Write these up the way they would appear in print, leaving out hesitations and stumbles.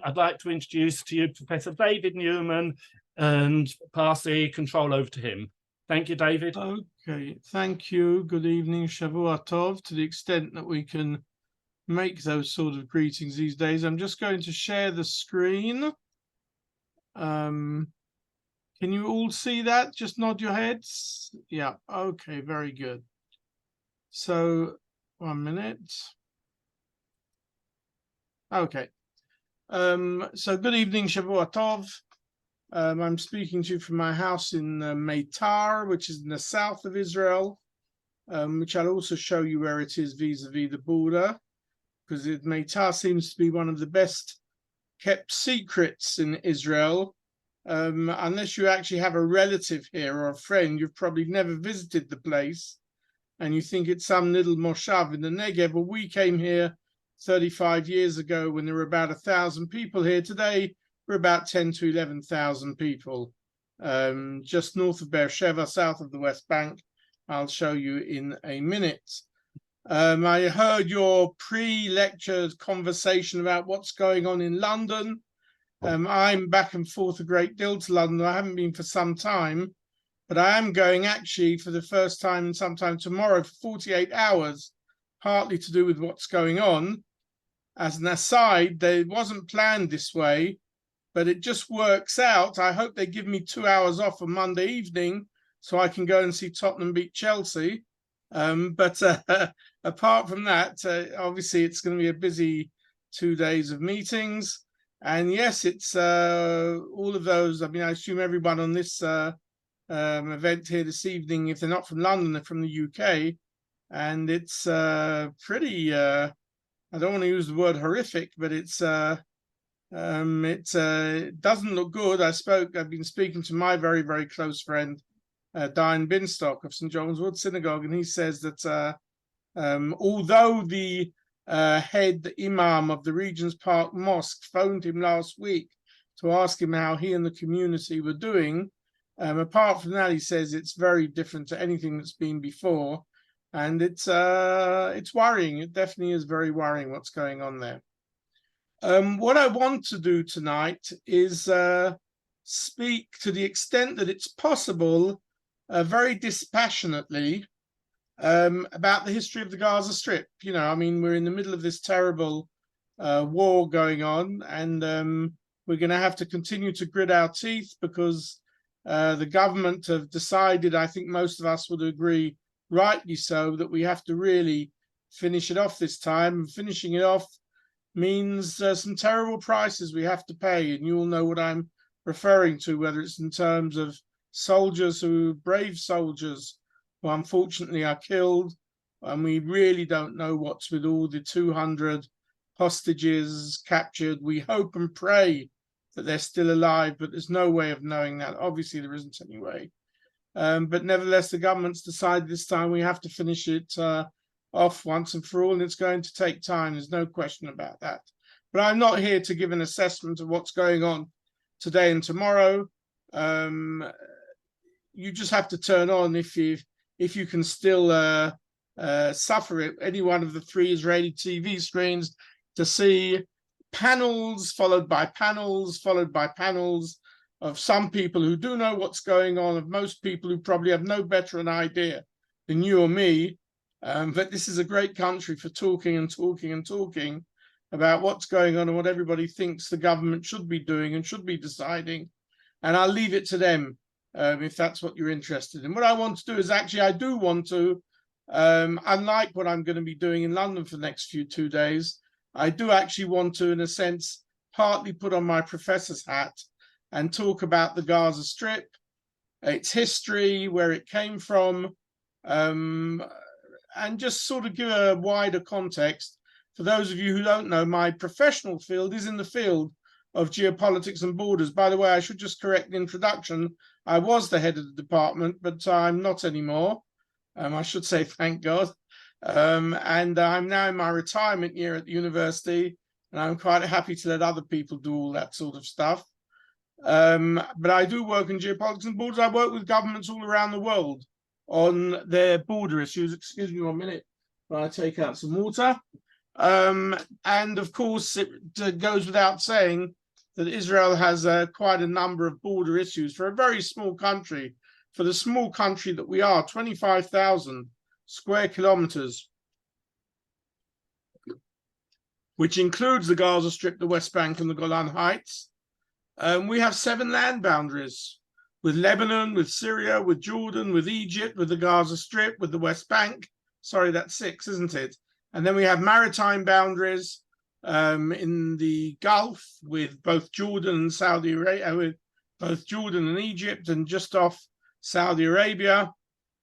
I'd like to introduce to you Professor David Newman and pass the control over to him. Thank you, David. Okay, thank you. Good evening, Shavua Tov, to the extent that we can make those sort of greetings these days. I'm just going to share the screen. Can you all see that? Just nod your heads. Yeah, okay, very good. So, 1 minute. Okay. So good evening, Shavua Tov. I'm speaking to you from my house in Metar, which is in the south of Israel, which I'll also show you where it is vis-a-vis the border, because Metar seems to be one of the best kept secrets in Israel. Unless you actually have a relative here or a friend, you've probably never visited the place, and you think it's some little moshav in the Negev. Well, we came here 35 years ago when there were about 1,000 people here. Today, we're about 10 to 11,000 people, just north of Beersheba, south of the West Bank. I'll show you in a minute. I heard your pre-lecture conversation about what's going on in London. I'm back and forth a great deal to London. I haven't been for some time, but I am going actually for the first time sometime tomorrow for 48 hours, partly to do with what's going on. As an aside, it wasn't planned this way, but it just works out. I hope they give me 2 hours off on Monday evening so I can go and see Tottenham beat Chelsea. But apart from that, obviously it's going to be a busy 2 days of meetings. And yes, it's all of those. I mean, I assume everyone on this event here this evening, if they're not from London, they're from the UK. And it's pretty, I don't want to use the word horrific, but it doesn't look good. I've been speaking to my very, very close friend, Diane Binstock of St. John's Wood Synagogue, and he says that although the head imam of the Regent's Park Mosque phoned him last week to ask him how he and the community were doing, apart from that, he says it's very different to anything that's been before. And it's worrying. It definitely is very worrying what's going on there. What I want to do tonight is speak to the extent that it's possible, very dispassionately, about the history of the Gaza Strip. You know, I mean, we're in the middle of this terrible war going on, and we're going to have to continue to grit our teeth because the government have decided, I think most of us would agree, rightly so, that we have to really finish it off this time. And finishing it off means some terrible prices we have to pay. And you all know what I'm referring to, whether it's in terms of brave soldiers who unfortunately are killed. And we really don't know what's with all the 200 hostages captured. We hope and pray that they're still alive, but there's no way of knowing that. Obviously, there isn't any way. But nevertheless, the government's decided this time we have to finish it off once and for all, and it's going to take time. There's no question about that. But I'm not here to give an assessment of what's going on today and tomorrow. You just have to turn on if you can still suffer it, any one of the 3 Israeli TV screens, to see panels followed by panels followed by panels of some people who do know what's going on, of most people who probably have no better an idea than you or me. But this is a great country for talking and talking and talking about what's going on and what everybody thinks the government should be doing and should be deciding. And I'll leave it to them if that's what you're interested in. What I want to do is actually, I do want to, unlike what I'm going to be doing in London for the next 2 days, I do actually want to, in a sense, partly put on my professor's hat and talk about the Gaza Strip, its history, where it came from, and just sort of give a wider context. For those of you who don't know, my professional field is in the field of geopolitics and borders. By the way, I should just correct the introduction. I was the head of the department, but I'm not anymore. I should say, thank God. And I'm now in my retirement year at the university, and I'm quite happy to let other people do all that sort of stuff. But I do work in geopolitics and borders. I work with governments all around the world on their border issues. Excuse me 1 minute while I take out some water. And of course, it goes without saying that Israel has quite a number of border issues for a very small country. For the small country that we are, 25,000 square kilometers, which includes the Gaza Strip, the West Bank, and the Golan Heights. We have 7 land boundaries with Lebanon, with Syria, with Jordan, with Egypt, with the Gaza Strip, with the West Bank. Sorry, that's 6, isn't it? And then we have maritime boundaries in the Gulf with both Jordan and Saudi Arabia, with both Jordan and Egypt, and just off Saudi Arabia.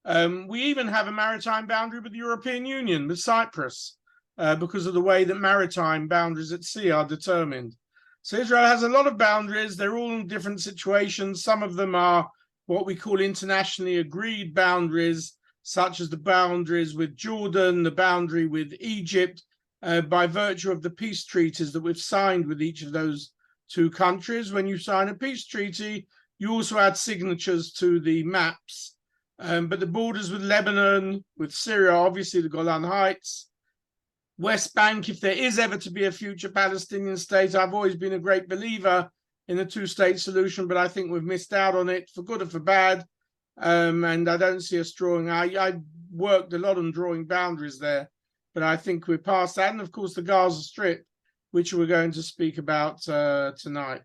We even have a maritime boundary with the European Union, with Cyprus, because of the way that maritime boundaries at sea are determined. So Israel has a lot of boundaries. They're all in different situations. Some of them are what we call internationally agreed boundaries, such as the boundaries with Jordan, the boundary with Egypt, by virtue of the peace treaties that we've signed with each of those 2 countries. When you sign a peace treaty, you also add signatures to the maps. But the borders with Lebanon, with Syria, obviously the Golan Heights, West Bank, if there is ever to be a future Palestinian state, I've always been a great believer in the 2-state solution, but I think we've missed out on it for good or for bad. And I don't see us drawing. I worked a lot on drawing boundaries there, but I think we're past that. And of course, the Gaza Strip, which we're going to speak about tonight.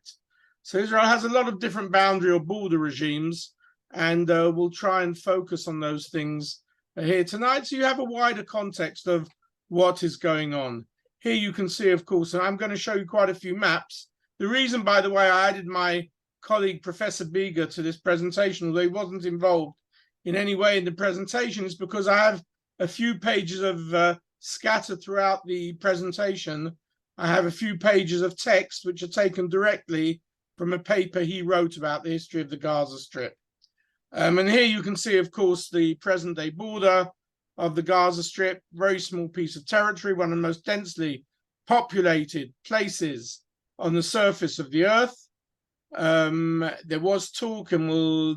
So Israel has a lot of different boundary or border regimes, and we'll try and focus on those things here tonight, so you have a wider context of what is going on. Here you can see, of course, and I'm going to show you quite a few maps. The reason, by the way, I added my colleague, Professor Bega, to this presentation, although he wasn't involved in any way in the presentation, is because I have a few pages of scattered throughout the presentation. I have a few pages of text which are taken directly from a paper he wrote about the history of the Gaza Strip. And here you can see, of course, the present-day border of the Gaza Strip, very small piece of territory, one of the most densely populated places on the surface of the earth. There was talk, and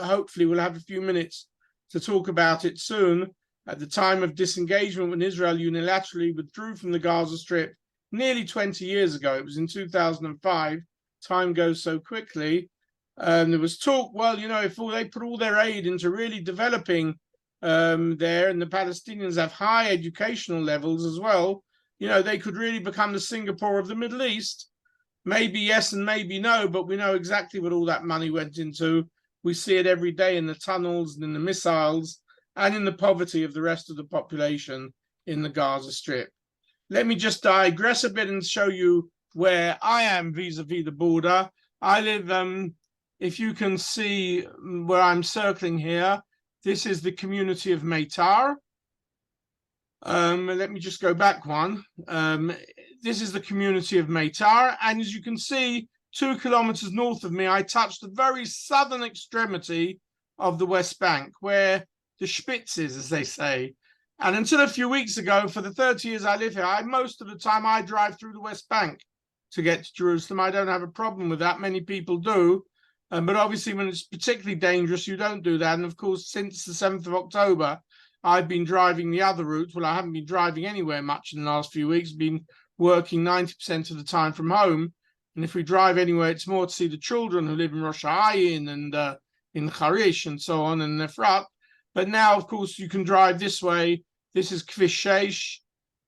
hopefully we'll have a few minutes to talk about it soon. At the time of disengagement, when Israel unilaterally withdrew from the Gaza Strip nearly 20 years ago, it was in 2005, time goes so quickly, there was talk, well, you know, if they put all their aid into really developing there, and the Palestinians have high educational levels as well, you know, they could really become the Singapore of the Middle East. Maybe yes and maybe no, but we know exactly what all that money went into. We see it every day in the tunnels and in the missiles and in the poverty of the rest of the population in the Gaza Strip. Let me just digress a bit and show you where I am vis-a-vis the border. I live, if you can see where I'm circling here, this is the community of Metar. Let me just go back one. This is the community of Metar, and as you can see, 2 kilometers north of me, I touched the very southern extremity of the West Bank, where the Spitz is, as they say. And until a few weeks ago, for the 30 years I live here, most of the time I drive through the West Bank to get to Jerusalem. I don't have a problem with that. Many people do. But obviously, when it's particularly dangerous, you don't do that. And of course, since the 7th of October, I've been driving the other route. Well, I haven't been driving anywhere much in the last few weeks, been working 90% of the time from home. And if we drive anywhere, it's more to see the children who live in Rosh Hashanah and in Harish and so on, and Efrat. But now, of course, you can drive this way. This is Kvish 6,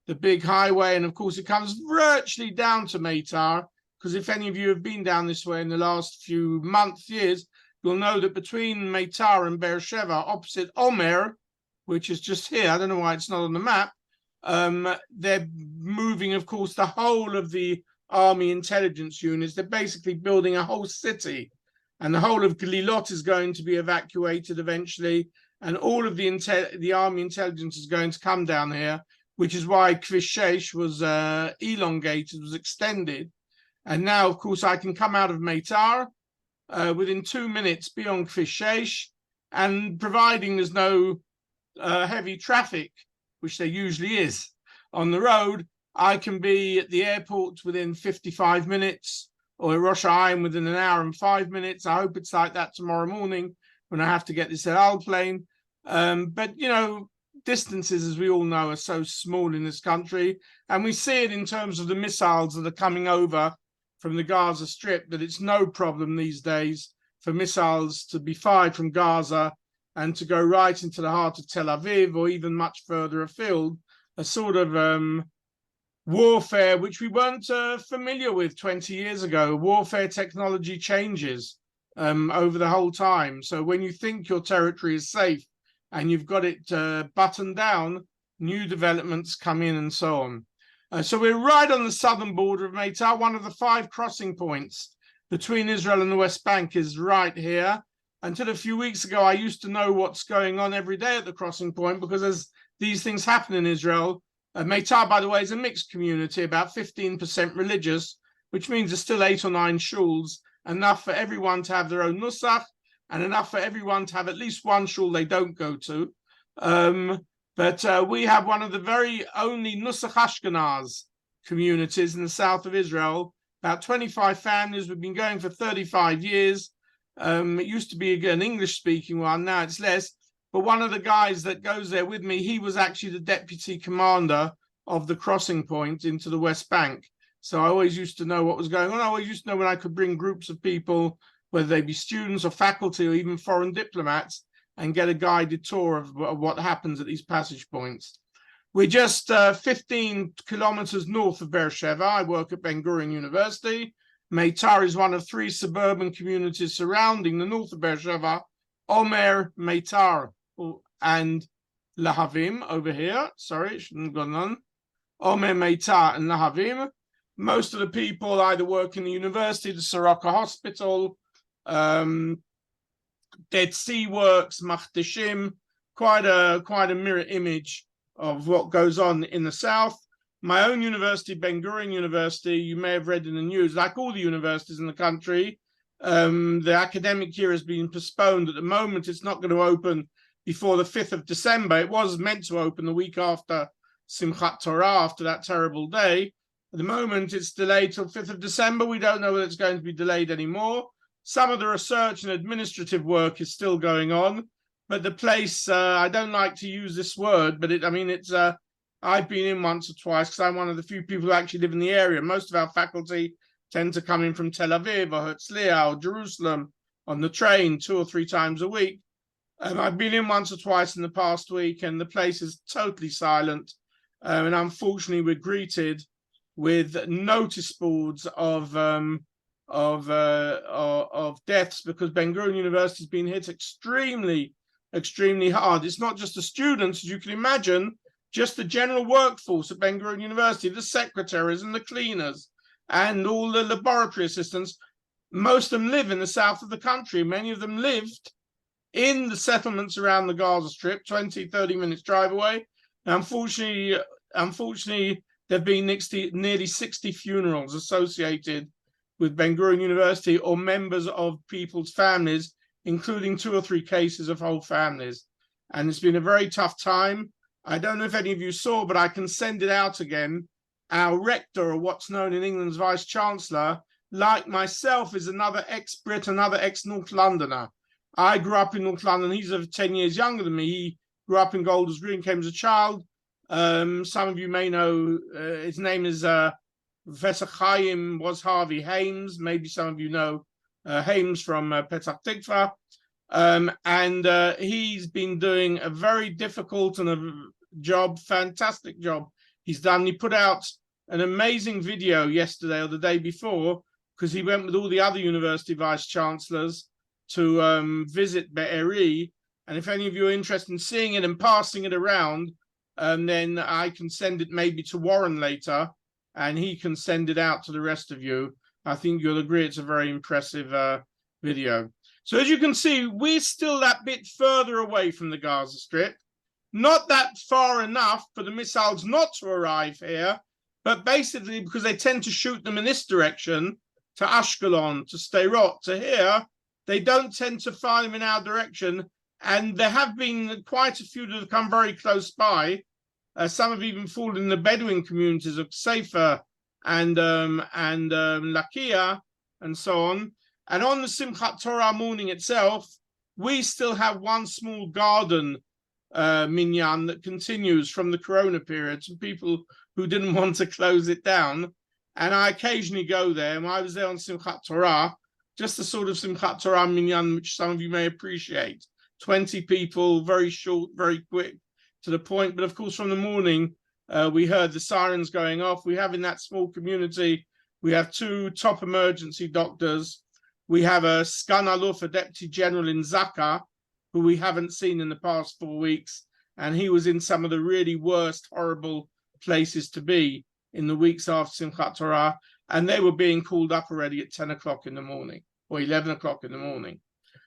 the big highway. And of course, it comes virtually down to Metar, because if any of you have been down this way in the last few months, years, you'll know that between Metar and Beersheba, opposite Omer, which is just here, I don't know why it's not on the map, they're moving, of course, the whole of the army intelligence units. They're basically building a whole city, and the whole of Galilot is going to be evacuated eventually, and all of the army intelligence is going to come down here, which is why Kvish 6 was elongated, was extended. And now, of course, I can come out of Metar within 2 minutes, be on Kvish 6, and providing there's no heavy traffic, which there usually is on the road, I can be at the airport within 55 minutes, or at Rosh Hashanah within an hour and 5 minutes. I hope it's like that tomorrow morning when I have to get this El Al plane. But, you know, distances, as we all know, are so small in this country. And we see it in terms of the missiles that are coming over from the Gaza Strip, that it's no problem these days for missiles to be fired from Gaza and to go right into the heart of Tel Aviv or even much further afield, a sort of warfare which we weren't familiar with 20 years ago. Warfare technology changes over the whole time. So when you think your territory is safe and you've got it buttoned down, new developments come in and so on. So we're right on the southern border of Metar. One of the 5 crossing points between Israel and the West Bank is right here. Until a few weeks ago, I used to know what's going on every day at the crossing point, because as these things happen in Israel, Metar, by the way, is a mixed community, about 15% religious, which means there's still 8 or 9 shuls, enough for everyone to have their own nusach, and enough for everyone to have at least one shul they don't go to. But we have one of the very only Nusach Ashkenaz communities in the south of Israel, about 25 families. We've been going for 35 years. It used to be an English-speaking one, now it's less. But one of the guys that goes there with me, he was actually the deputy commander of the crossing point into the West Bank. So I always used to know what was going on. I always used to know when I could bring groups of people, whether they be students or faculty or even foreign diplomats, and get a guided tour of what happens at these passage points. We're just 15 kilometers north of Beersheba. I work at Ben Gurion University. Metar is one of 3 suburban communities surrounding the north of Beersheba: Omer, Metar, and Lahavim over here. Sorry, it shouldn't have gone on. Omer, Metar, and Lahavim. Most of the people either work in the university, the Soroka Hospital, Dead Sea Works, Machdishim, quite a mirror image of what goes on in the south. My own university, Ben Gurion University, you may have read in the news, like all the universities in the country, the academic year has been postponed. At the moment, it's not going to open before the 5th of December. It was meant to open the week after Simchat Torah, after that terrible day. At the moment, it's delayed till 5th of December. We don't know whether it's going to be delayed anymore. Some of the research and administrative work is still going on, but the place, I don't like to use this word, but I've been in once or twice because I'm one of the few people who actually live in the area. Most of our faculty tend to come in from Tel Aviv or Herzliya or Jerusalem on the train 2 or 3 times a week. I've been in once or twice in the past week, and the place is totally silent. And unfortunately, we're greeted with notice boards of deaths, because Ben Gurion University has been hit extremely, extremely hard. It's not just the students, as you can imagine, just the general workforce at Ben Gurion University, the secretaries and the cleaners and all the laboratory assistants. Most of them live in the south of the country. Many of them lived in the settlements around the Gaza Strip, 20, 30 minutes drive away. Now, unfortunately, there have been nearly 60 funerals associated with Ben Gurion University or members of people's families, including 2 or 3 cases of whole families. And it's been a very tough time. I don't know if any of you saw, but I can send it out again. Our rector, or what's known in England's vice chancellor, like myself, is another ex-Brit, another ex-North Londoner. I grew up in North London. He's 10 years younger than me. He grew up in Golders Green, came as a child. Some of you may know his name is Professor Chaim was Harvey Hames. Maybe some of you know Hames from Petach Tikva. And he's been doing a very difficult and fantastic job he's done. He put out an amazing video yesterday or the day before, because he went with all the other university vice chancellors to visit Be'eri. And if any of you are interested in seeing it and passing it around, then I can send it maybe to Warren later, and he can send it out to the rest of you. I think you'll agree it's a very impressive video. So as you can see, we're still that bit further away from the Gaza Strip. Not that far enough for the missiles not to arrive here, but basically because they tend to shoot them in this direction, to Ashkelon, to Sderot, to here, they don't tend to fire them in our direction. And there have been quite a few that have come very close by. Some have even fallen in the Bedouin communities of Sefer and Lakia and so on. And on the Simchat Torah morning itself, we still have one small garden minyan that continues from the Corona period. Some people who didn't want to close it down. And I occasionally go there. And I was there on Simchat Torah, just the sort of Simchat Torah minyan, which some of you may appreciate. 20 people, very short, very quick, to the point. But of course, from the morning, we heard the sirens going off. We have in that small community, we have 2 top emergency doctors. We have a Sgan Aluf, a deputy general in Zaka, who we haven't seen in the past 4 weeks. And he was in some of the really worst, horrible places to be in the weeks after Simchat Torah. And they were being called up already at 10 o'clock in the morning or 11 o'clock in the morning.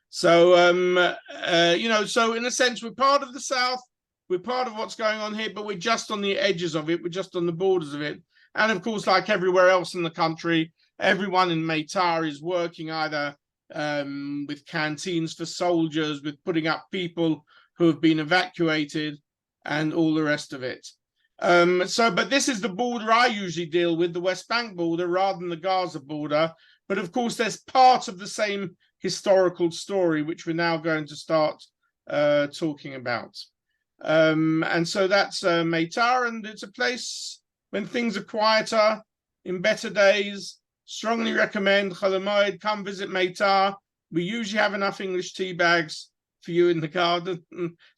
So, so in a sense, we're part of the South. We're part of what's going on here, but we're just on the edges of it. We're just on the borders of it. And of course, like everywhere else in the country, everyone in Metar is working either with canteens for soldiers, with putting up people who have been evacuated and all the rest of it. But this is the border I usually deal with, the West Bank border rather than the Gaza border. But of course, there's part of the same historical story, which we're now going to start talking about. And so that's Metar, and it's a place when things are quieter, in better days. Strongly recommend Cholamoid, come visit Metar. We usually have enough English tea bags for you in the garden,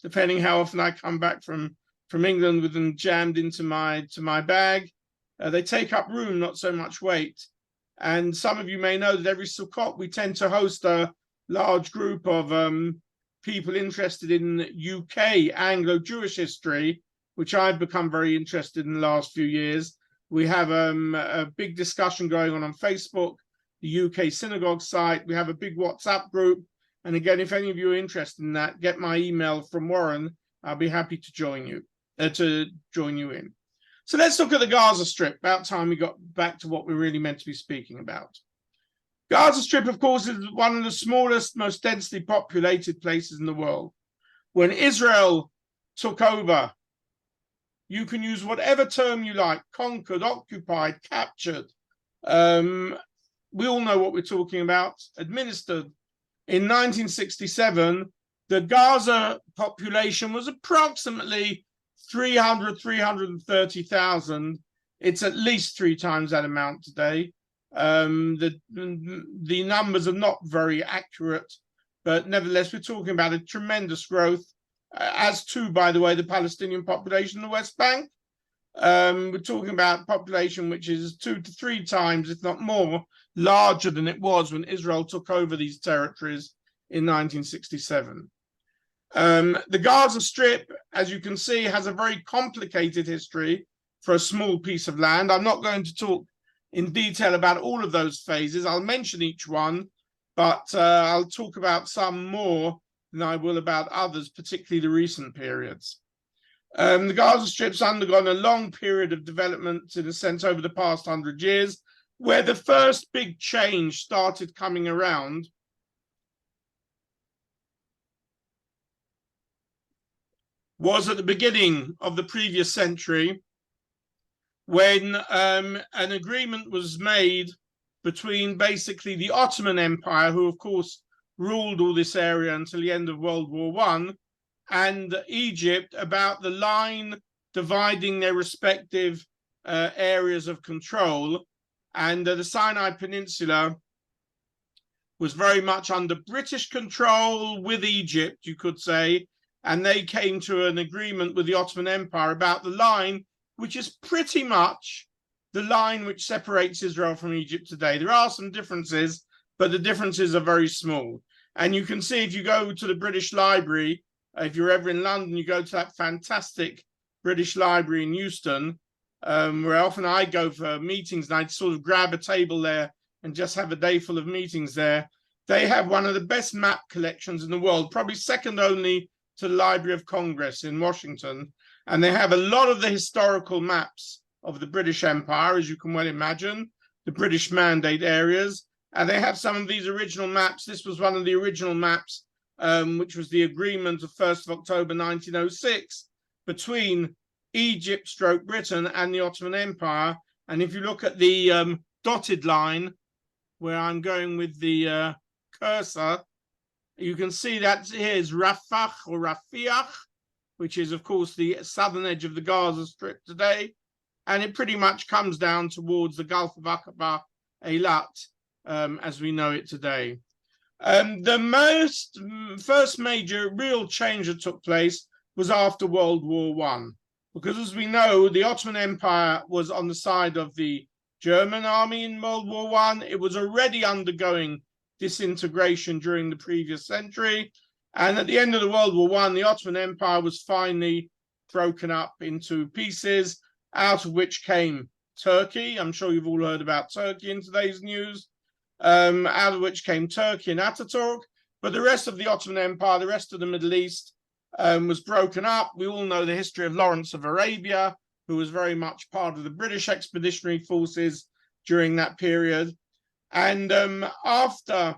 depending how often I come back from England with them jammed into my bag. They take up room, not so much weight. And some of you may know that every Sukkot we tend to host a large group of people interested in UK Anglo-Jewish history, which I've become very interested in the last few years. We have a big discussion going on Facebook, the UK synagogue site. We have a big WhatsApp group. And again, if any of you are interested in that, get my email from Warren. I'll be happy to join you in. So let's look at the Gaza Strip. About time we got back to what we're really meant to be speaking about. Gaza Strip, of course, is one of the smallest, most densely populated places in the world. When Israel took over, you can use whatever term you like: conquered, occupied, captured. We all know what we're talking about. Administered. In 1967, the Gaza population was approximately 330,000. It's at least 3 times that amount today. The numbers are not very accurate, but nevertheless, we're talking about a tremendous growth, as to, by the way, the Palestinian population in the West Bank. We're talking about a population which is 2 to 3 times, if not more, larger than it was when Israel took over these territories in 1967. The Gaza Strip, as you can see, has a very complicated history for a small piece of land. I'm not going to talk in detail about all of those phases. I'll mention each one, but I'll talk about some more than I will about others, particularly the recent periods. The Gaza Strip's undergone a long period of development, in a sense, over the past 100 years, where the first big change started coming around was at the beginning of the previous century, when an agreement was made between basically the Ottoman Empire, who of course ruled all this area until the end of World War I, and Egypt, about the line dividing their respective areas of control. And the Sinai Peninsula was very much under British control with Egypt, you could say, and they came to an agreement with the Ottoman Empire about the line, which is pretty much the line which separates Israel from Egypt today. There are some differences, but the differences are very small. And you can see, if you go to the British Library, if you're ever in London, you go to that fantastic British Library in Euston, where often I go for meetings, and I sort of grab a table there and just have a day full of meetings there. They have one of the best map collections in the world, probably second only to the Library of Congress in Washington. And they have a lot of the historical maps of the British Empire, as you can well imagine, the British Mandate areas. And they have some of these original maps. This was one of the original maps, which was the agreement of 1st of October 1906 between Egypt / Britain and the Ottoman Empire. And if you look at the dotted line, where I'm going with the cursor, you can see that here's Rafah or Rafiach, which is, of course, the southern edge of the Gaza Strip today. And it pretty much comes down towards the Gulf of Aqaba, Eilat, as we know it today. The first major real change that took place was after World War I, because as we know, the Ottoman Empire was on the side of the German army in World War I. It was already undergoing disintegration during the previous century. And at the end of the World War I, the Ottoman Empire was finally broken up into pieces, out of which came Turkey. I'm sure you've all heard about Turkey in today's news. Out of which came Turkey and Ataturk. But the rest of the Ottoman Empire, the rest of the Middle East, was broken up. We all know the history of Lawrence of Arabia, who was very much part of the British expeditionary forces during that period. And after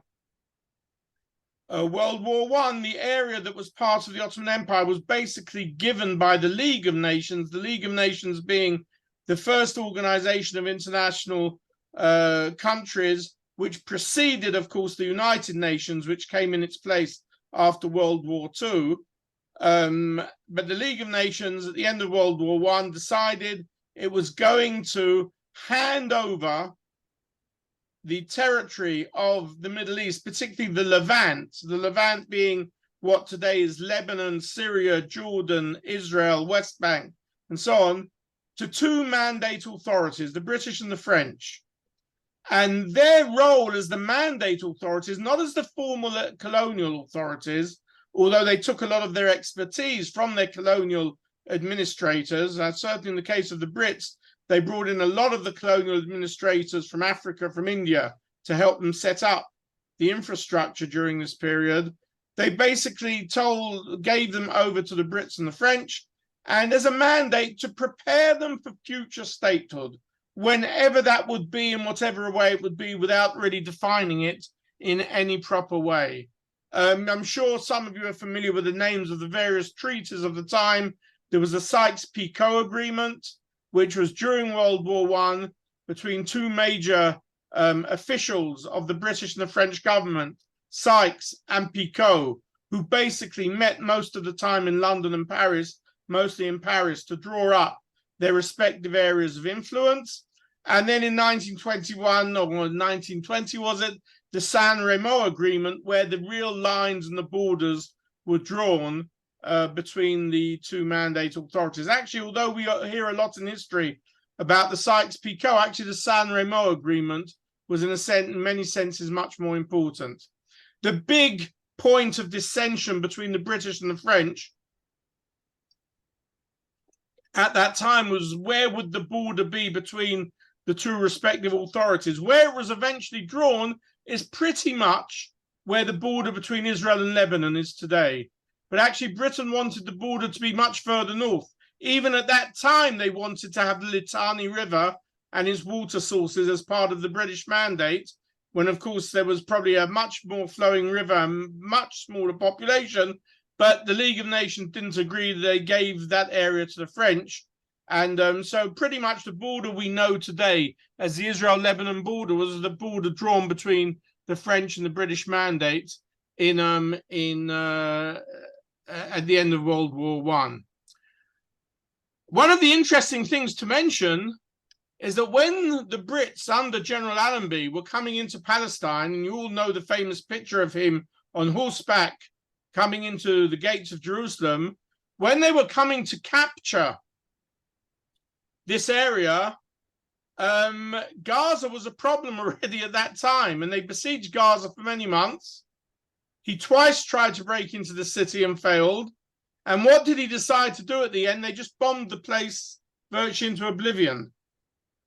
World War I, the area that was part of the Ottoman Empire was basically given by the League of Nations, the League of Nations being the first organization of international countries, which preceded, of course, the United Nations, which came in its place after World War II. But the League of Nations at the end of World War I decided it was going to hand over the territory of the Middle East, particularly the Levant being what today is Lebanon, Syria, Jordan, Israel, West Bank, and so on, to two mandate authorities, the British and the French. And their role as the mandate authorities, not as the formal colonial authorities, although they took a lot of their expertise from their colonial administrators, certainly in the case of the Brits, they brought in a lot of the colonial administrators from Africa, from India, to help them set up the infrastructure during this period. They basically gave them over to the Brits and the French, and as a mandate to prepare them for future statehood, whenever that would be, in whatever way it would be, without really defining it in any proper way. I'm sure some of you are familiar with the names of the various treaties of the time. There was the Sykes-Picot Agreement, which was during World War I between two major officials of the British and the French government, Sykes and Picot, who basically met most of the time in London and Paris, mostly in Paris, to draw up their respective areas of influence. And then in 1921, or 1920 was it, the San Remo Agreement, where the real lines and the borders were drawn between the two mandate authorities. Actually, although we hear a lot in history about the Sykes-Picot, actually the San Remo Agreement was in many senses much more important. The big point of dissension between the British and the French at that time was where would the border be between the two respective authorities. Where it was eventually drawn is pretty much where the border between Israel and Lebanon is today. But actually, Britain wanted the border to be much further north. Even at that time, they wanted to have the Litani River and its water sources as part of the British mandate, when, of course, there was probably a much more flowing river and much smaller population. But the League of Nations didn't agree. They gave that area to the French. And so pretty much the border we know today as the Israel-Lebanon border was the border drawn between the French and the British mandate at the end of World War I. One of the interesting things to mention is that when the Brits under General Allenby were coming into Palestine, and you all know the famous picture of him on horseback coming into the gates of Jerusalem, when they were coming to capture this area, Gaza was a problem already at that time, and they besieged Gaza for many months. He twice tried to break into the city and failed. And what did he decide to do at the end? They just bombed the place virtually into oblivion.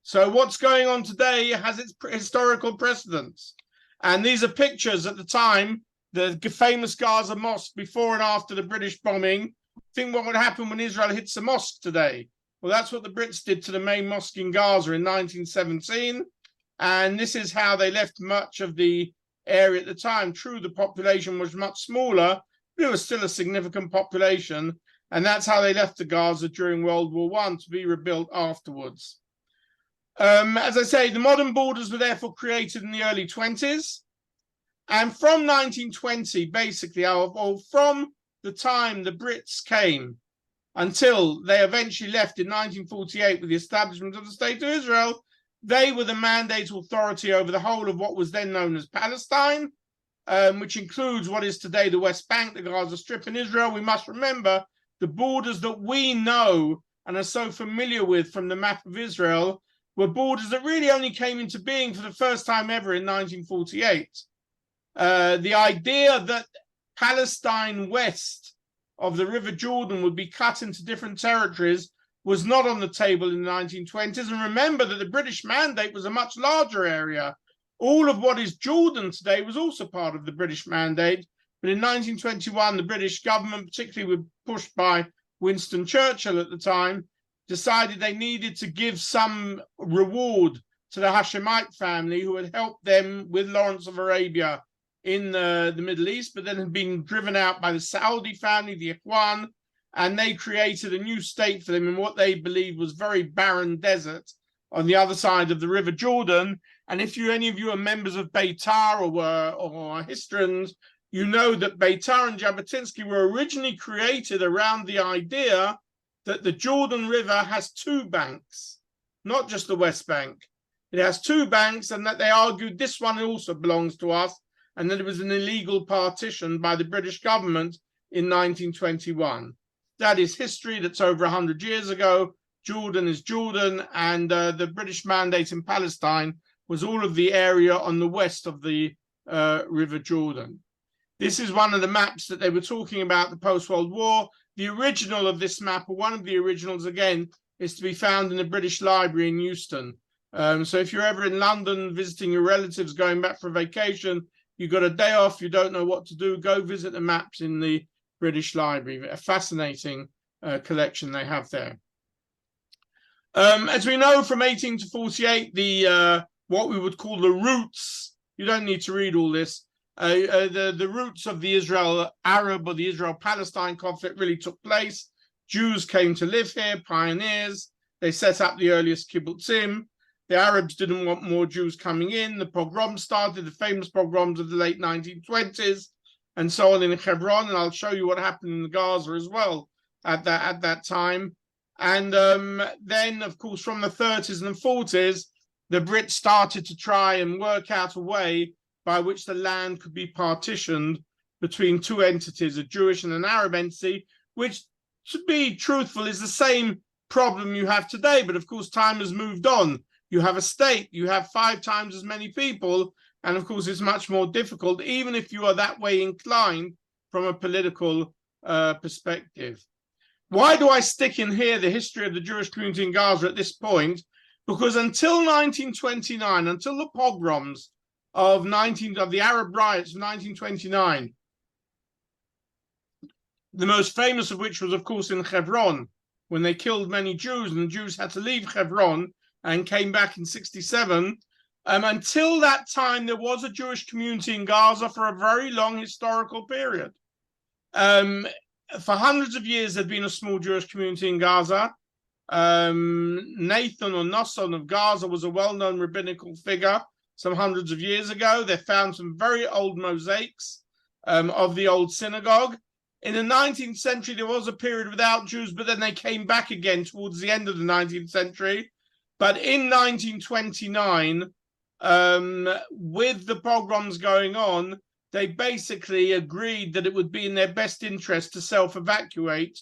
So what's going on today has its historical precedence. And these are pictures at the time, the famous Gaza mosque before and after the British bombing. Think what would happen when Israel hits a mosque today. Well, that's what the Brits did to the main mosque in Gaza in 1917. And this is how they left much of the area at the time. True, the population was much smaller, but it was still a significant population. And that's how they left the Gaza during World War I, to be rebuilt afterwards. As I say, the modern borders were therefore created in the early 20s. And from 1920, basically, or from the time the Brits came until they eventually left in 1948 with the establishment of the State of Israel. They were the mandate authority over the whole of what was then known as Palestine, which includes what is today the West Bank, the Gaza Strip, and Israel. We must remember the borders that we know and are so familiar with from the map of Israel were borders that really only came into being for the first time ever in 1948. The idea that Palestine west of the River Jordan would be cut into different territories was not on the table in the 1920s. And remember that the British mandate was a much larger area. All of what is Jordan today was also part of the British mandate. But in 1921, the British government, particularly pushed by Winston Churchill at the time, decided they needed to give some reward to the Hashemite family who had helped them with Lawrence of Arabia in the Middle East, but then had been driven out by the Saudi family, the Ikhwan, and they created a new state for them in what they believed was very barren desert on the other side of the River Jordan. And if any of you are members of Metar or historians, you know that Metar and Jabotinsky were originally created around the idea that the Jordan River has two banks, not just the West Bank. It has two banks, and that they argued this one also belongs to us, and that it was an illegal partition by the British government in 1921. That is history. That's over 100 years ago. Jordan is Jordan, and the British mandate in Palestine was all of the area on the west of the River Jordan. This is one of the maps that they were talking about, the post-World War. The original of this map, or one of the originals again, is to be found in the British Library in Euston. So if you're ever in London visiting your relatives, going back for a vacation, you've got a day off, you don't know what to do, go visit the maps in the British Library. A fascinating collection they have there. As we know from 18 to 48, the what we would call the roots, you don't need to read all this, the roots of the Israel-Arab or the Israel-Palestine conflict really took place. Jews came to live here, pioneers. They set up the earliest kibbutzim. The Arabs didn't want more Jews coming in. The pogroms started, the famous pogroms of the late 1920s, and so on in Hebron. And I'll show you what happened in Gaza as well at that time. And then, of course, from the 30s and the 40s, the Brits started to try and work out a way by which the land could be partitioned between two entities, a Jewish and an Arab entity, which, to be truthful, is the same problem you have today. But of course, time has moved on. You have a state, you have 5 times as many people, and of course, it's much more difficult, even if you are that way inclined from a political perspective. Why do I stick in here the history of the Jewish community in Gaza at this point? Because until 1929, until the pogroms of the Arab riots of 1929, the most famous of which was, of course, in Hebron, when they killed many Jews, and the Jews had to leave Hebron and came back in 1967. Until that time, there was a Jewish community in Gaza for a very long historical period. For hundreds of years, there'd been a small Jewish community in Gaza. Nathan or Nosson of Gaza was a well-known rabbinical figure some hundreds of years ago. They found some very old mosaics of the old synagogue. In the 19th century, there was a period without Jews, but then they came back again towards the end of the 19th century. But in 1929, with the pogroms going on, they basically agreed that it would be in their best interest to self-evacuate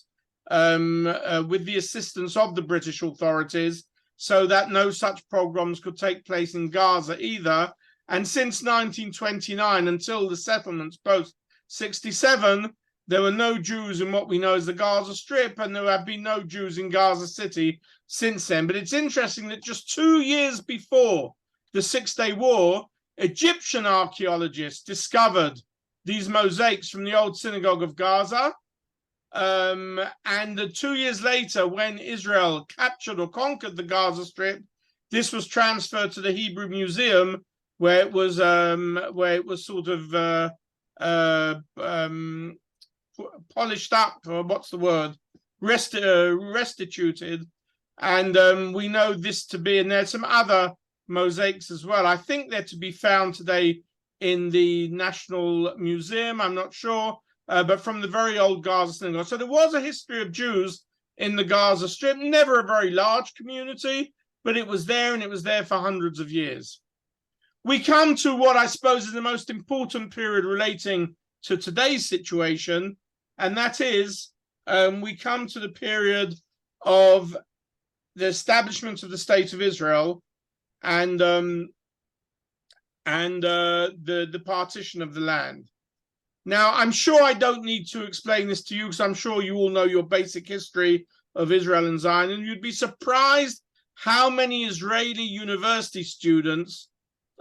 with the assistance of the British authorities, so that no such pogroms could take place in Gaza either. And since 1929, until the settlements post-67, there were no Jews in what we know as the Gaza Strip, and there have been no Jews in Gaza City since then. But it's interesting that just 2 years before the Six-Day War, Egyptian archaeologists discovered these mosaics from the old synagogue of Gaza. And 2 years later, when Israel captured or conquered the Gaza Strip, this was transferred to the Hebrew Museum, where it was sort of polished up, or what's the word, restituted. And we know this to be, and there's some other mosaics as well. I think they're to be found today in the National Museum, I'm not sure, but from the very old Gaza synagogue. So there was a history of Jews in the Gaza Strip. Never a very large community, but it was there, and it was there for hundreds of years. We come to what I suppose is the most important period relating to today's situation, and that is we come to the period of the establishment of the State of Israel and the partition of the land. Now, I'm sure I don't need to explain this to you, because I'm sure you all know your basic history of Israel and Zion, and you'd be surprised how many Israeli university students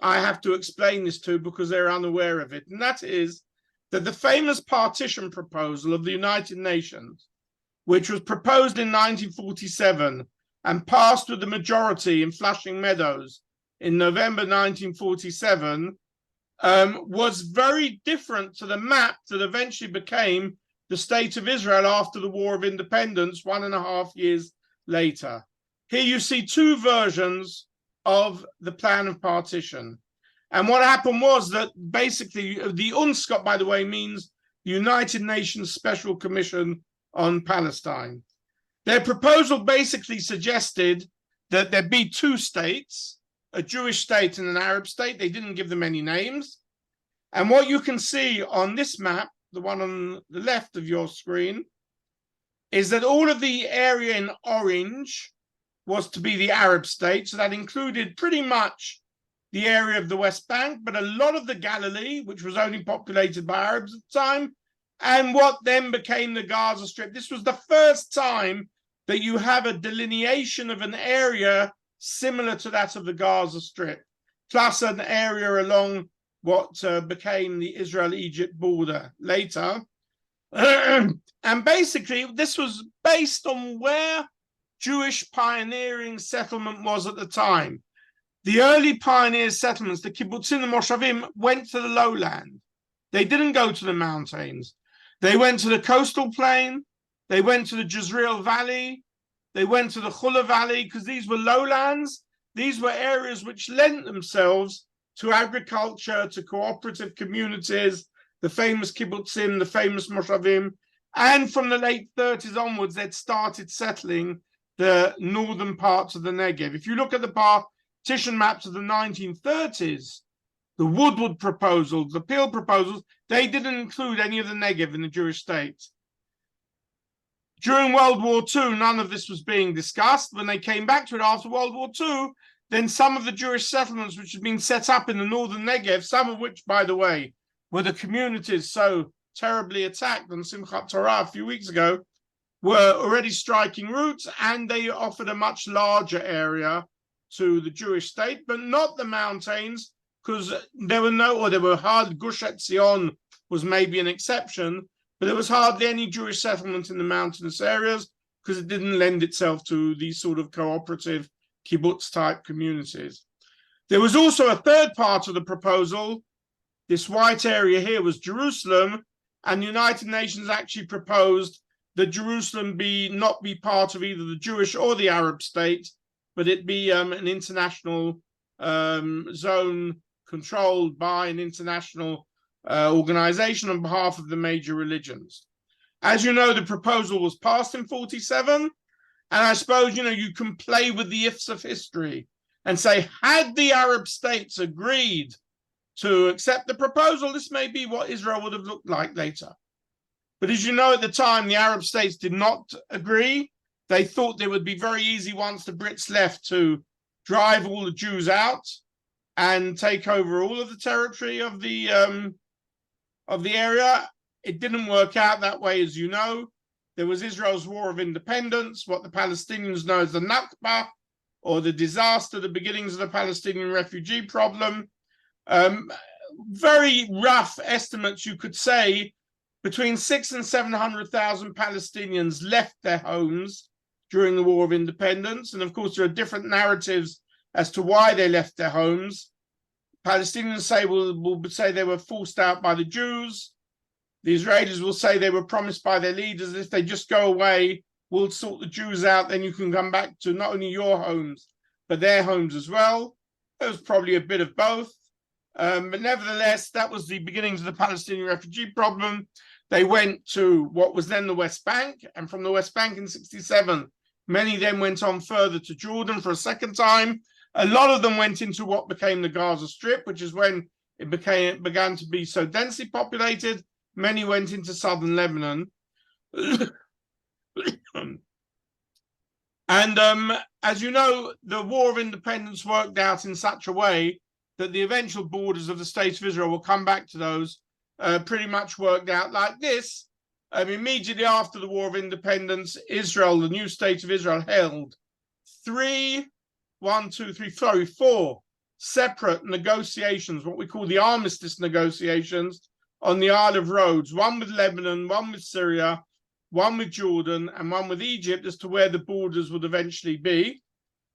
I have to explain this to because they're unaware of it. And that is that the famous partition proposal of the United Nations, which was proposed in 1947 and passed with the majority in Flushing Meadows in November 1947, was very different to the map that eventually became the State of Israel after the War of Independence 1.5 years later. Here you see two versions of the plan of partition. And what happened was that basically the UNSCOP, by the way, means the United Nations Special Commission on Palestine. Their proposal basically suggested that there be two states, a Jewish state and an Arab state. They didn't give them any names. And what you can see on this map, the one on the left of your screen, is that all of the area in orange was to be the Arab state. So that included pretty much the area of the West Bank, but a lot of the Galilee, which was only populated by Arabs at the time, and what then became the Gaza Strip. This was the first time that you have a delineation of an area similar to that of the Gaza Strip, plus an area along what became the Israel-Egypt border later. And basically, this was based on where Jewish pioneering settlement was at the time. The early pioneer settlements, the kibbutzim and moshavim, went to the lowland. They didn't go to the mountains. They went to the coastal plain. They went to the Jezreel Valley. They went to the Chula Valley, because these were lowlands. These were areas which lent themselves to agriculture, to cooperative communities, the famous kibbutzim, the famous moshavim. And from the late 30s onwards, they'd started settling the northern parts of the Negev. If you look at the partition maps of the 1930s, the Woodward proposals, the Peel proposals, they didn't include any of the Negev in the Jewish state. During World War II, none of this was being discussed. When they came back to it after World War II, then some of the Jewish settlements which had been set up in the northern Negev, some of which, by the way, were the communities so terribly attacked on Simchat Torah a few weeks ago, were already striking roots, and they offered a much larger area to the Jewish state, but not the mountains, because there were hard, Gush Etzion was maybe an exception, but there was hardly any Jewish settlement in the mountainous areas because it didn't lend itself to these sort of cooperative kibbutz-type communities. There was also a third part of the proposal. This white area here was Jerusalem, and the United Nations actually proposed that Jerusalem not be part of either the Jewish or the Arab state, but it be an international zone controlled by an international organization on behalf of the major religions. As you know, the proposal was passed in 47, and I suppose, you can play with the ifs of history and say, had the Arab states agreed to accept the proposal, this may be what Israel would have looked like later. But as you know, at the time, the Arab states did not agree. They thought it would be very easy once the Brits left to drive all the Jews out and take over all of the territory of the area. It didn't work out that way, as you know. There was Israel's War of Independence, what the Palestinians know as the Nakba, or the disaster, the beginnings of the Palestinian refugee problem. Very rough estimates, you could say, between 600,000 and 700,000 Palestinians left their homes during the War of Independence. And of course, there are different narratives as to why they left their homes. Palestinians will say they were forced out by the Jews. The Israelis will say they were promised by their leaders, if they just go away, we'll sort the Jews out, then you can come back to not only your homes, but their homes as well. There was probably a bit of both. But nevertheless, that was the beginnings of the Palestinian refugee problem. They went to what was then the West Bank, and from the West Bank in 67, many then went on further to Jordan for a second time. A lot of them went into what became the Gaza Strip, which is when it began to be so densely populated. Many went into southern Lebanon. And as you know, the War of Independence worked out in such a way that the eventual borders of the State of Israel, will come back to those, pretty much worked out like this. Immediately after the War of Independence, Israel, the new State of Israel, held four separate negotiations, what we call the armistice negotiations, on the Isle of Rhodes, one with Lebanon, one with Syria, one with Jordan, and one with Egypt, as to where the borders would eventually be.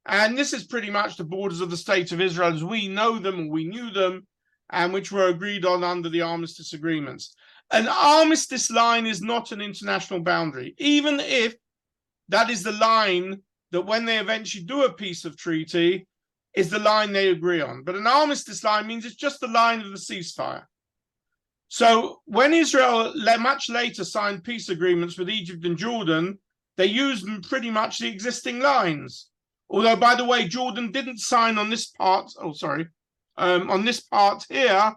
And this is pretty much the borders of the State of Israel as we know them, or we knew them, and which were agreed on under the armistice agreements. An armistice line is not an international boundary, even if that is the line that, when they eventually do a piece of treaty, is the line they agree on. But an armistice line means it's just the line of the ceasefire. So when Israel much later signed peace agreements with Egypt and Jordan, they used pretty much the existing lines. Although, by the way, Jordan didn't sign on this part, on this part here,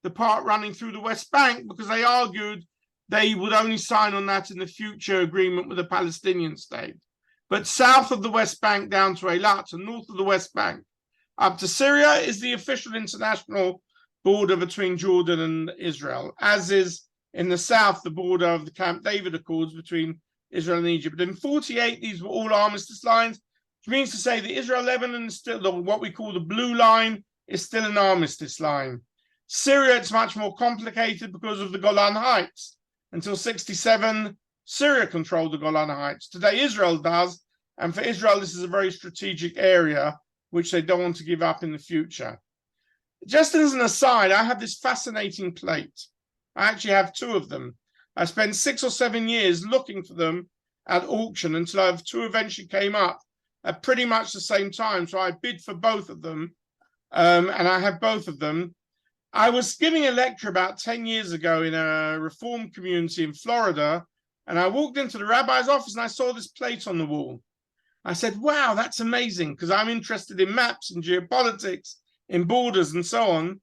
the part running through the West Bank, because they argued they would only sign on that in the future agreement with the Palestinian state. But south of the West Bank down to Eilat, and north of the West Bank up to Syria, is the official international border between Jordan and Israel, as is in the south the border of the Camp David Accords between Israel and Egypt. But in 1948, these were all armistice lines, which means to say that Israel-Lebanon is still what we call the blue line, is still an armistice line. Syria, it's much more complicated because of the Golan Heights. Until 1967, Syria controlled the Golan Heights. Today, Israel does, and for Israel, this is a very strategic area which they don't want to give up in the future. Just as an aside, I have this fascinating plate. I actually have two of them. I spent 6 or 7 years looking for them at auction until two eventually came up at pretty much the same time. So I bid for both of them, and I have both of them. I was giving a lecture about 10 years ago in a Reform community in Florida, and I walked into the rabbi's office and I saw this plate on the wall. I said, wow, that's amazing, because I'm interested in maps and geopolitics, in borders and so on.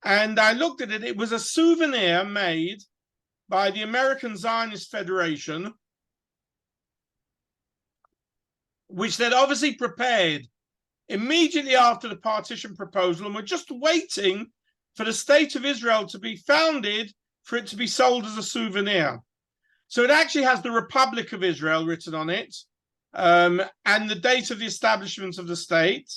And I looked at it. It was a souvenir made by the American Zionist Federation, which they'd obviously prepared immediately after the partition proposal and were just waiting for the State of Israel to be founded for it to be sold as a souvenir. So it actually has the Republic of Israel written on it, and the date of the establishment of the state.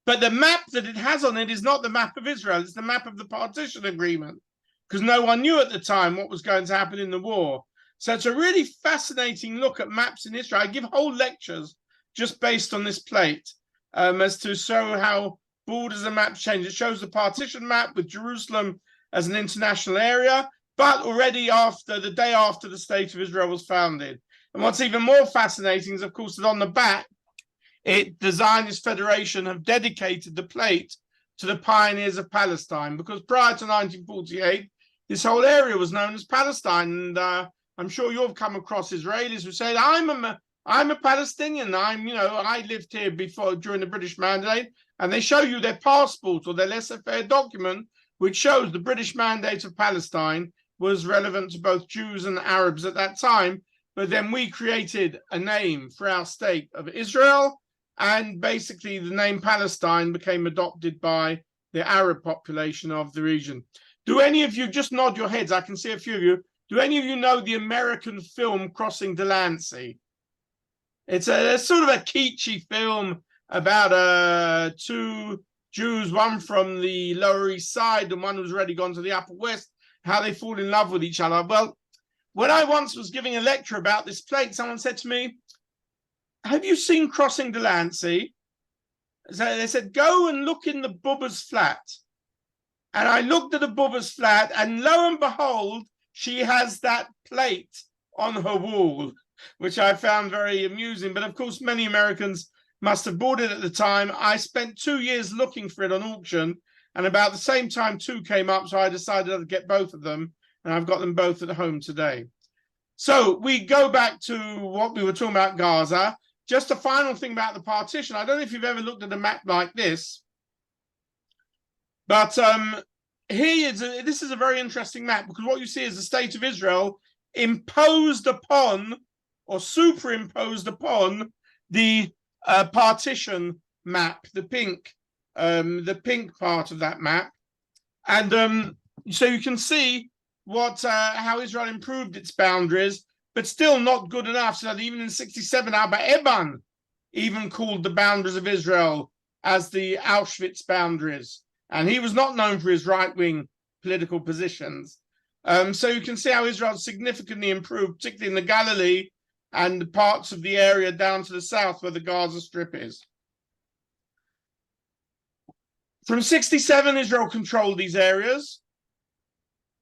But the map that it has on it is not the map of Israel, it's the map of the partition agreement, because no one knew at the time what was going to happen in the war. So it's a really fascinating look at maps in Israel. I give whole lectures just based on this plate, as to show how borders and maps change. It shows the partition map with Jerusalem as an international area, but already after the day after the State of Israel was founded. And what's even more fascinating is, of course, that on the back, the Zionist Federation have dedicated the plate to the pioneers of Palestine, because prior to 1948, this whole area was known as Palestine. And I'm sure you've come across Israelis who say, I'm a Palestinian. I lived here before during the British Mandate, and they show you their passport or their laissez-faire document, which shows the British Mandate of Palestine was relevant to both Jews and Arabs at that time. But then we created a name for our state of Israel, and basically the name Palestine became adopted by the Arab population of the region. Do any of you, just nod your heads, I can see a few of you, do any of you know the American film Crossing Delancey? It's a sort of a kitschy film about two Jews, one from the Lower East Side and one who's already gone to the Upper West, how they fall in love with each other. Well, when I once was giving a lecture about this plate, someone said to me, have you seen Crossing Delancey? So they said, go and look in the Bubba's flat. And I looked at the Bubba's flat, and lo and behold, she has that plate on her wall, which I found very amusing. But of course, many Americans must have bought it at the time. I spent 2 years looking for it on auction, and about the same time two came up, so I decided I'd get both of them. and I've got them both at home today. So we go back to what we were talking about, Gaza. Just a final thing about the partition. I don't know if you've ever looked at a map like this, but this is a very interesting map, because what you see is the state of Israel imposed upon or superimposed upon the partition map, the pink part of that map. And so you can see how Israel improved its boundaries, but still not good enough, so that even in 67, Abba Eban even called the boundaries of Israel as the Auschwitz boundaries. And he was not known for his right-wing political positions. So you can see how Israel significantly improved, particularly in the Galilee and the parts of the area down to the south where the Gaza Strip is. From 67, Israel controlled these areas.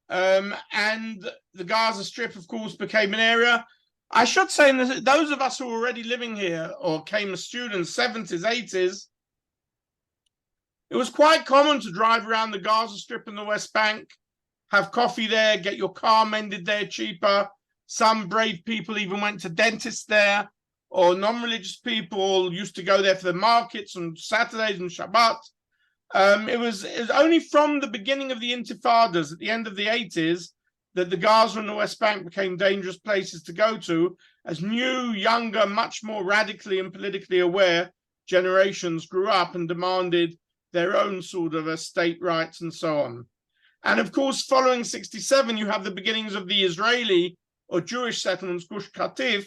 And the Gaza Strip, of course, became an area. I should say, those of us who were already living here or came as students, 70s, 80s, it was quite common to drive around the Gaza Strip and the West Bank, have coffee there, get your car mended there cheaper. Some brave people even went to dentists there, or non-religious people used to go there for the markets on Saturdays and Shabbat. It was only from the beginning of the Intifadas at the end of the 80s that the Gaza and the West Bank became dangerous places to go to, as new, younger, much more radically and politically aware generations grew up and demanded their own sort of state rights and so on. And of course, following 67, you have the beginnings of the Israeli or Jewish settlements, Gush Katif,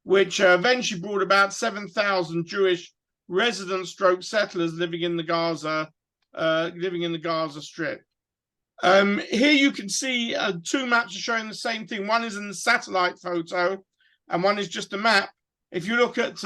which eventually brought about 7,000 Jewish resident stroke settlers living in the Gaza Strip. Here you can see two maps are showing the same thing. One is in the satellite photo, and one is just a map. If you look at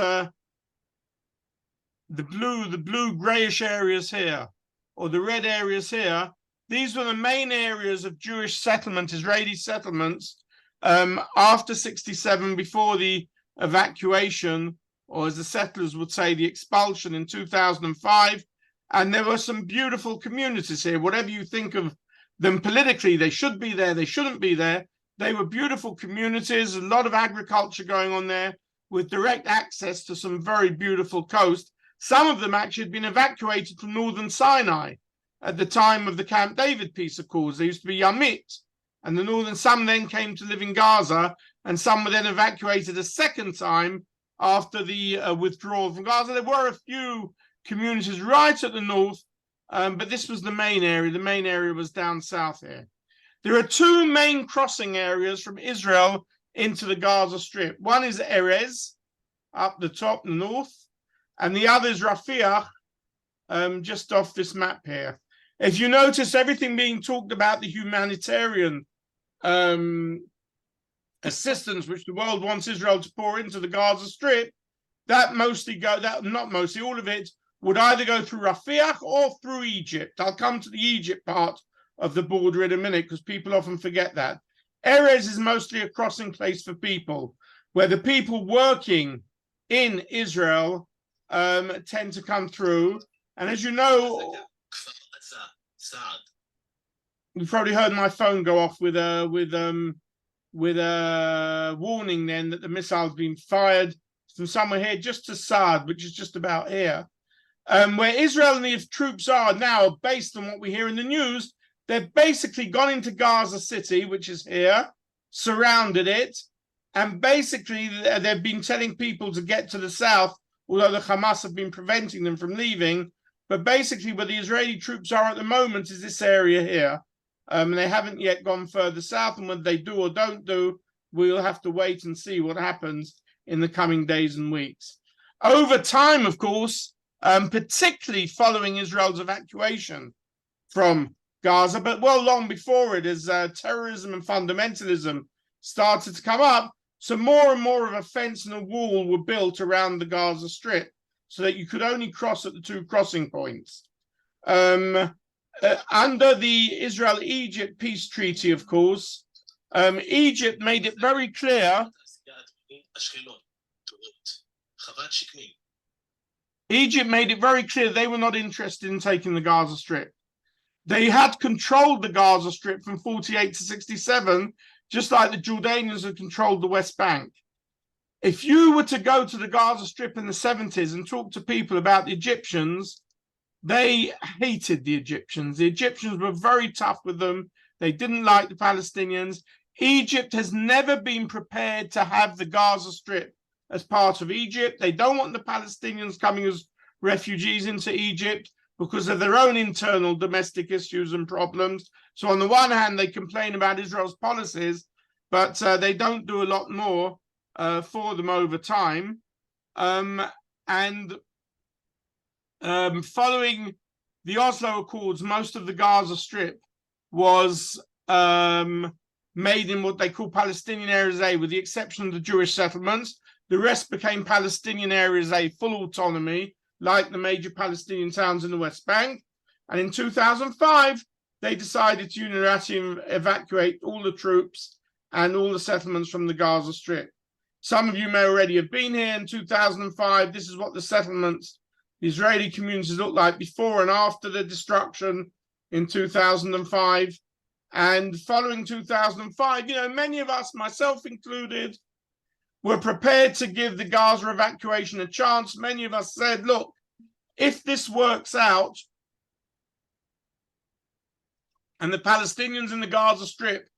the blue grayish areas here, or the red areas here, these were the main areas of Jewish settlement, Israeli settlements, after 67, before the evacuation, or as the settlers would say, the expulsion in 2005. And there were some beautiful communities here. Whatever you think of them politically, they should be there, they shouldn't be there. They were beautiful communities, a lot of agriculture going on there, with direct access to some very beautiful coast. Some of them actually had been evacuated from northern Sinai at the time of the Camp David peace accords. They used to be Yamit, and some then came to live in Gaza, and some were then evacuated a second time after the withdrawal from Gaza. There were a few communities right at the north, but this was the main area. The main area was down south here. There are two main crossing areas from Israel into the Gaza Strip. One is Erez, up the top, the north, and the other is Rafiah, just off this map here. If you notice everything being talked about, the humanitarian assistance which the world wants Israel to pour into the Gaza Strip, all of it would either go through Rafiah or through Egypt. I'll come to the Egypt part of the border in a minute, because people often forget that. Erez is mostly a crossing place for people, where the people working in Israel tend to come through. And as you know, you've probably heard my phone go off with a warning then that the missile's been fired from somewhere here just to Saad, which is just about here. Where Israel and the troops are now, based on what we hear in the news, they've basically gone into Gaza City, which is here, surrounded it, and basically they've been telling people to get to the south, although the Hamas have been preventing them from leaving. But basically where the Israeli troops are at the moment is this area here. And they haven't yet gone further south, and whether they do or don't do, we'll have to wait and see what happens in the coming days and weeks. Over time, of course, particularly following Israel's evacuation from Gaza, but well long before it, as terrorism and fundamentalism started to come up, so more and more of a fence and a wall were built around the Gaza Strip, so that you could only cross at the two crossing points. Under the Israel-Egypt peace treaty, of course, Egypt made it very clear. Egypt made it very clear they were not interested in taking the Gaza Strip. They had controlled the Gaza Strip from 48 to 67, just like the Jordanians had controlled the West Bank. If you were to go to the Gaza Strip in the 70s and talk to people about the Egyptians, they hated the Egyptians. The Egyptians were very tough with them. They didn't like the Palestinians. Egypt has never been prepared to have the Gaza Strip as part of Egypt. They don't want the Palestinians coming as refugees into Egypt because of their own internal domestic issues and problems. So on the one hand, they complain about Israel's policies, but they don't do a lot more for them over time. Following the Oslo Accords, most of the Gaza Strip was made in what they call Palestinian Areas A, with the exception of the Jewish settlements. The rest became Palestinian Areas A, full autonomy, like the major Palestinian towns in the West Bank. And in 2005, they decided to unilaterally evacuate all the troops and all the settlements from the Gaza Strip. Some of you may already have been here in 2005. This is what the settlements, the Israeli communities looked like before and after the destruction in 2005. And following 2005, many of us, myself included, were prepared to give the Gaza evacuation a chance. Many of us said, look, if this works out and the Palestinians in the Gaza Strip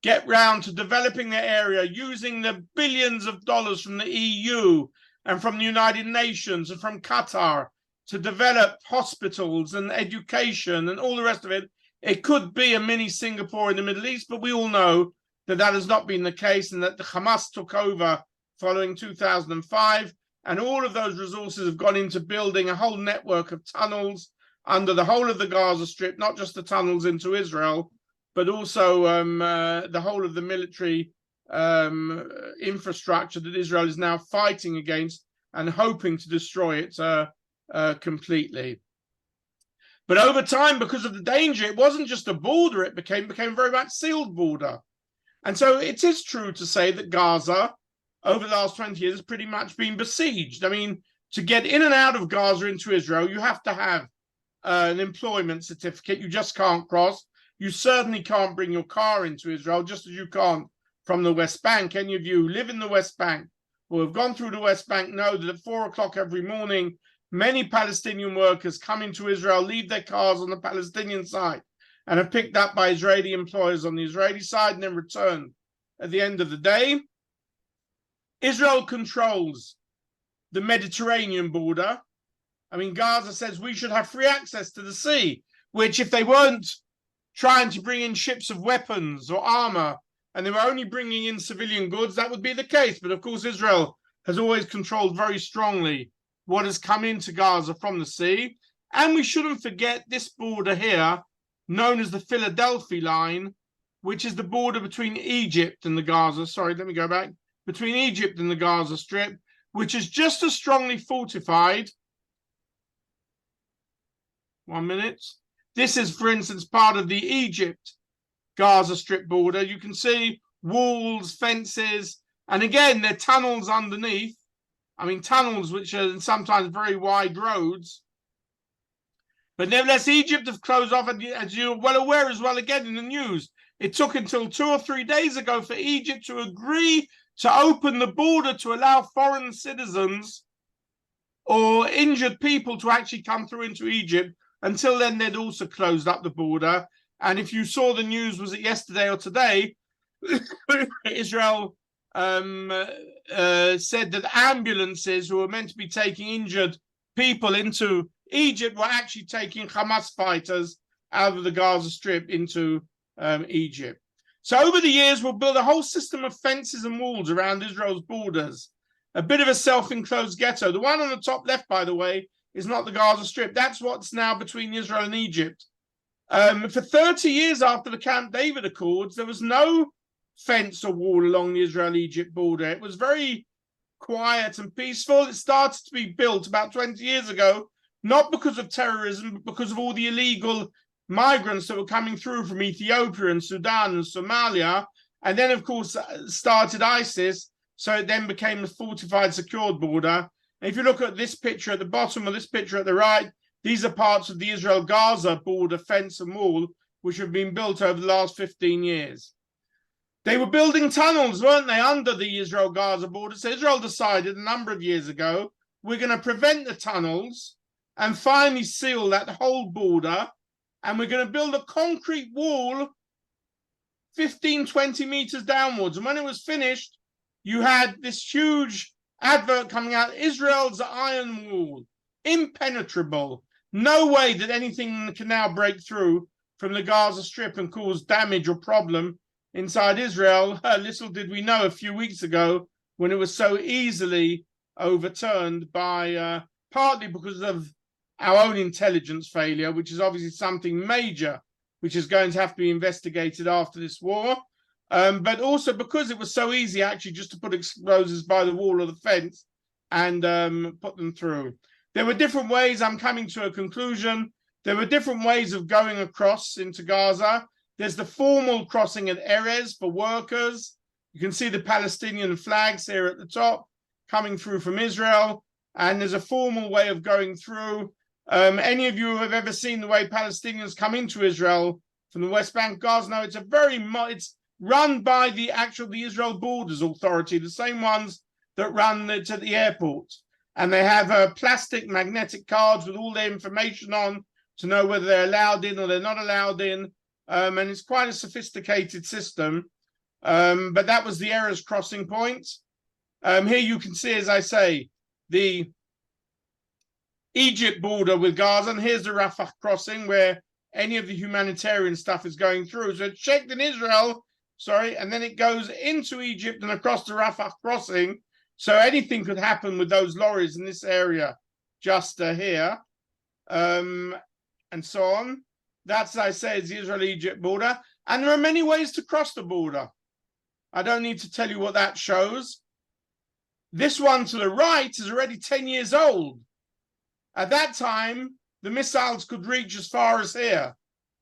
get round to developing their area using the billions of dollars from the EU and from the United Nations and from Qatar to develop hospitals and education and all the rest of it, it could be a mini Singapore in the Middle East, but we all know that that has not been the case and that the Hamas took over following 2005. And all of those resources have gone into building a whole network of tunnels under the whole of the Gaza Strip, not just the tunnels into Israel, but also the whole of the military infrastructure that Israel is now fighting against and hoping to destroy it completely. But over time, because of the danger, it wasn't just a border, it became very much sealed border. And so it is true to say that Gaza, over the last 20 years, has pretty much been besieged. I mean, to get in and out of Gaza into Israel, you have to have an employment certificate. You just can't cross. You certainly can't bring your car into Israel, just as you can't from the West Bank. Any of you who live in the West Bank or have gone through the West Bank know that at 4 o'clock every morning, many Palestinian workers come into Israel, leave their cars on the Palestinian side, and are picked up by Israeli employers on the Israeli side and then returned at the end of the day. Israel controls the Mediterranean border. I mean, Gaza says we should have free access to the sea, which if they weren't trying to bring in ships of weapons or armor, and they were only bringing in civilian goods, that would be the case. But of course, Israel has always controlled very strongly what has come into Gaza from the sea. And we shouldn't forget this border here, known as the Philadelphia line, which is the border between Egypt and the Gaza. Sorry, let me go back. Between Egypt and the Gaza Strip, which is just as strongly fortified. 1 minute. This is, for instance, part of the Egypt-Gaza Strip border. You can see walls, fences, and again, there are tunnels underneath. I mean, tunnels which are sometimes very wide roads. But nevertheless, Egypt have closed off, and as you're well aware as well, again in the news, it took until 2 or 3 days ago for Egypt to agree to open the border to allow foreign citizens or injured people to actually come through into Egypt. Until then, they'd also closed up the border. And if you saw the news, was it yesterday or today, Israel said that ambulances who were meant to be taking injured people into Egypt were actually taking Hamas fighters out of the Gaza Strip into Egypt. So over the years, we'll build a whole system of fences and walls around Israel's borders, a bit of a self-enclosed ghetto. The one on the top left, by the way, is not the Gaza Strip. That's what's now between Israel and Egypt. For 30 years after the Camp David Accords, there was no fence or wall along the Israel-Egypt border. It was very quiet and peaceful. It started to be built about 20 years ago, not because of terrorism, but because of all the illegal migrants that were coming through from Ethiopia and Sudan and Somalia. And then, of course, started ISIS. So it then became a fortified, secured border. And if you look at this picture at the bottom or this picture at the right, These are parts of the Israel-Gaza border fence and wall, which have been built over the last 15 years. They were building tunnels, weren't they, under the Israel-Gaza border? So Israel decided a number of years ago, we're going to prevent the tunnels and finally seal that whole border. And we're going to build a concrete wall 15, 20 meters downwards. And when it was finished, you had this huge advert coming out, Israel's iron wall, impenetrable. No way that anything can now break through from the Gaza Strip and cause damage or problem inside Israel. Little did we know a few weeks ago when it was so easily overturned by partly because of our own intelligence failure, which is obviously something major, which is going to have to be investigated after this war, but also because it was so easy actually just to put explosives by the wall or the fence and put them through. There were different ways, I'm coming to a conclusion, there were different ways of going across into Gaza. There's the formal crossing at Erez for workers. You can see the Palestinian flags here at the top coming through from Israel. And there's a formal way of going through. Any of you who have ever seen the way Palestinians come into Israel from the West Bank, Gaza, no, it's it's run by the Israel Borders Authority, the same ones that run it at the airport. And they have plastic magnetic cards with all their information on to know whether they're allowed in or they're not allowed in. And it's quite a sophisticated system. But that was the Erez crossing point. Here you can see, as I say, the Egypt border with Gaza, and here's the Rafah crossing where any of the humanitarian stuff is going through. So it's checked in Israel, and then it goes into Egypt and across the Rafah crossing. So anything could happen with those lorries in this area just here, and so on. That's, as I say, is the Israel-Egypt border. And there are many ways to cross the border. I don't need to tell you what that shows. This one to the right is already 10 years old. At that time, the missiles could reach as far as here.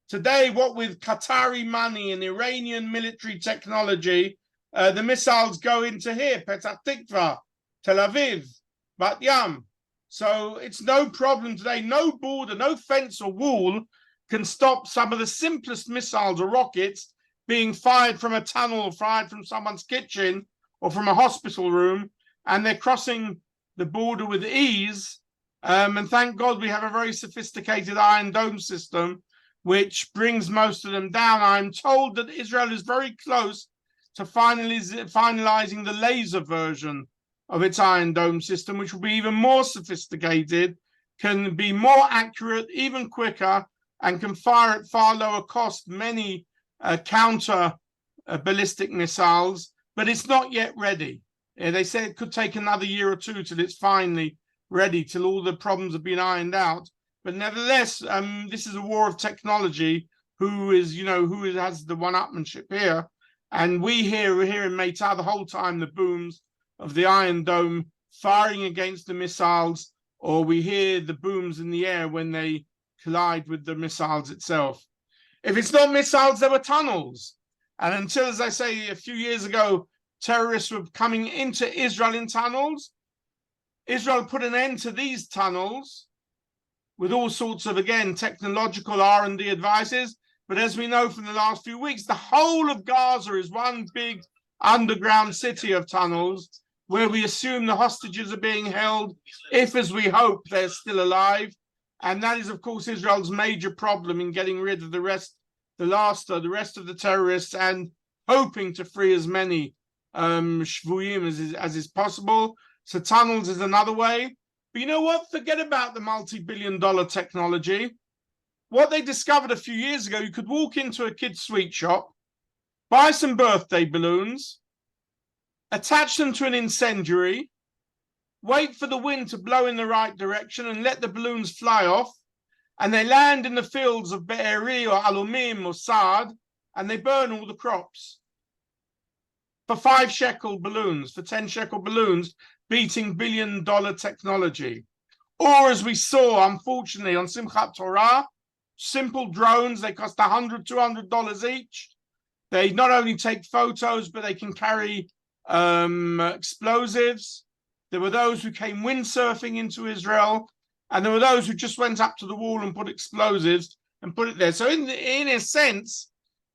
Today, what with Qatari money and Iranian military technology, the missiles go into here, Petah Tikva, Tel Aviv, Bat Yam. So it's no problem today. No border, no fence or wall can stop some of the simplest missiles or rockets being fired from a tunnel or fired from someone's kitchen or from a hospital room. And they're crossing the border with ease. And thank God we have a very sophisticated Iron Dome system, which brings most of them down. I'm told that Israel is very close to finalizing the laser version of its Iron Dome system, which will be even more sophisticated, can be more accurate, even quicker, and can fire at far lower cost many counter ballistic missiles, but it's not yet ready. They say it could take another year or two till it's finally ready, till all the problems have been ironed out. But nevertheless, this is a war of technology. Who has the one-upmanship here? And we're here in Metar the whole time, the booms of the Iron Dome firing against the missiles, or we hear the booms in the air when they collide with the missiles itself. If it's not missiles, there were tunnels. And until, as I say, a few years ago, terrorists were coming into Israel in tunnels, Israel put an end to these tunnels with all sorts of, again, technological R&D advices. But as we know from the last few weeks, the whole of Gaza is one big underground city of tunnels where we assume the hostages are being held, if, as we hope, they're still alive. And that is, of course, Israel's major problem in getting rid of the rest of the terrorists and hoping to free as many shvuyim as is possible. So tunnels is another way. But you know what? Forget about the multi-billion-dollar technology. What they discovered a few years ago, you could walk into a kid's sweet shop, buy some birthday balloons, attach them to an incendiary, wait for the wind to blow in the right direction and let the balloons fly off, and they land in the fields of Be'eri or Alumim or Saad, and they burn all the crops. For 5 shekel balloons, for 10 shekel balloons, beating billion-dollar technology. Or as we saw, unfortunately, on Simchat Torah, simple drones, they cost $100, $200 each. They not only take photos, but they can carry explosives. There were those who came windsurfing into Israel, and there were those who just went up to the wall and put explosives and put it there. So in a sense,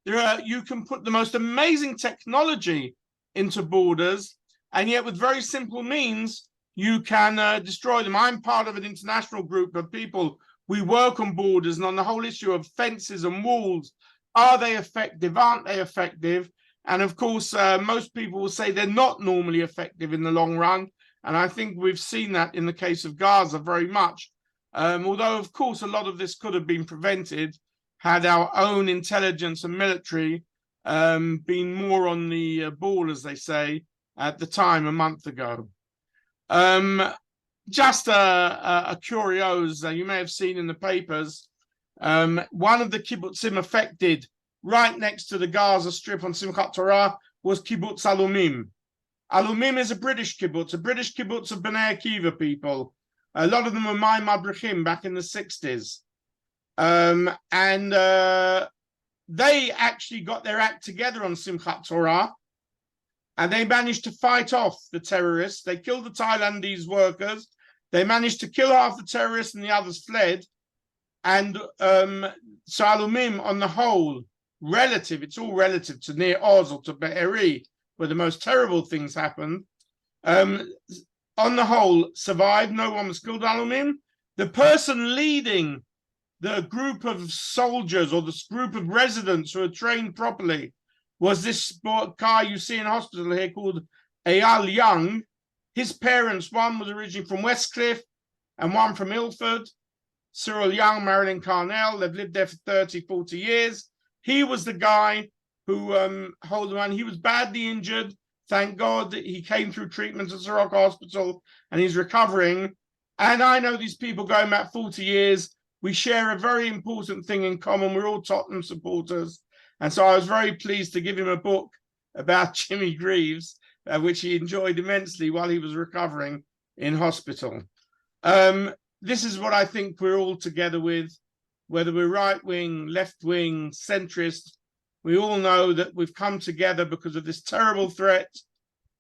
you can put the most amazing technology into borders, and yet with very simple means, you can destroy them. I'm part of an international group of people. We work on borders and on the whole issue of fences and walls. Are they effective? Aren't they effective? And of course, most people will say they're not normally effective in the long run. And I think we've seen that in the case of Gaza very much. Although, of course, a lot of this could have been prevented had our own intelligence and military been more on the ball, as they say, at the time a month ago. Just a curios, you may have seen in the papers, one of the kibbutzim affected right next to the Gaza Strip on Simchat Torah was kibbutz Alumim. Alumim is a British kibbutz of Bnei Akiva people. A lot of them were my madrichim back in the 60s. They actually got their act together on Simchat Torah, and they managed to fight off the terrorists. They killed the Thailandese workers. They managed to kill half the terrorists and the others fled. And so Alumim, on the whole, it's all relative to Nir Oz or to Be'eri, where the most terrible things happened. On the whole, survived. No one was killed, Alumim. The person leading the group of soldiers or this group of residents who are trained properly was this guy you see in hospital here called Eyal Young. His parents, one was originally from Westcliff and one from Ilford. Cyril Young, Marilyn Carnell, they've lived there for 30, 40 years. He was the guy who held on. He was badly injured. Thank God that he came through treatment at Soroka Hospital and he's recovering. And I know these people going back 40 years. We share a very important thing in common. We're all Tottenham supporters. And so I was very pleased to give him a book about Jimmy Greaves, which he enjoyed immensely while he was recovering in hospital. This is what I think we're all together with, whether we're right-wing, left-wing, centrist. We all know that we've come together because of this terrible threat.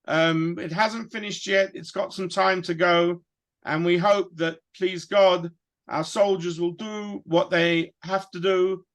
It hasn't finished yet. It's got some time to go. And we hope that, please God, our soldiers will do what they have to do.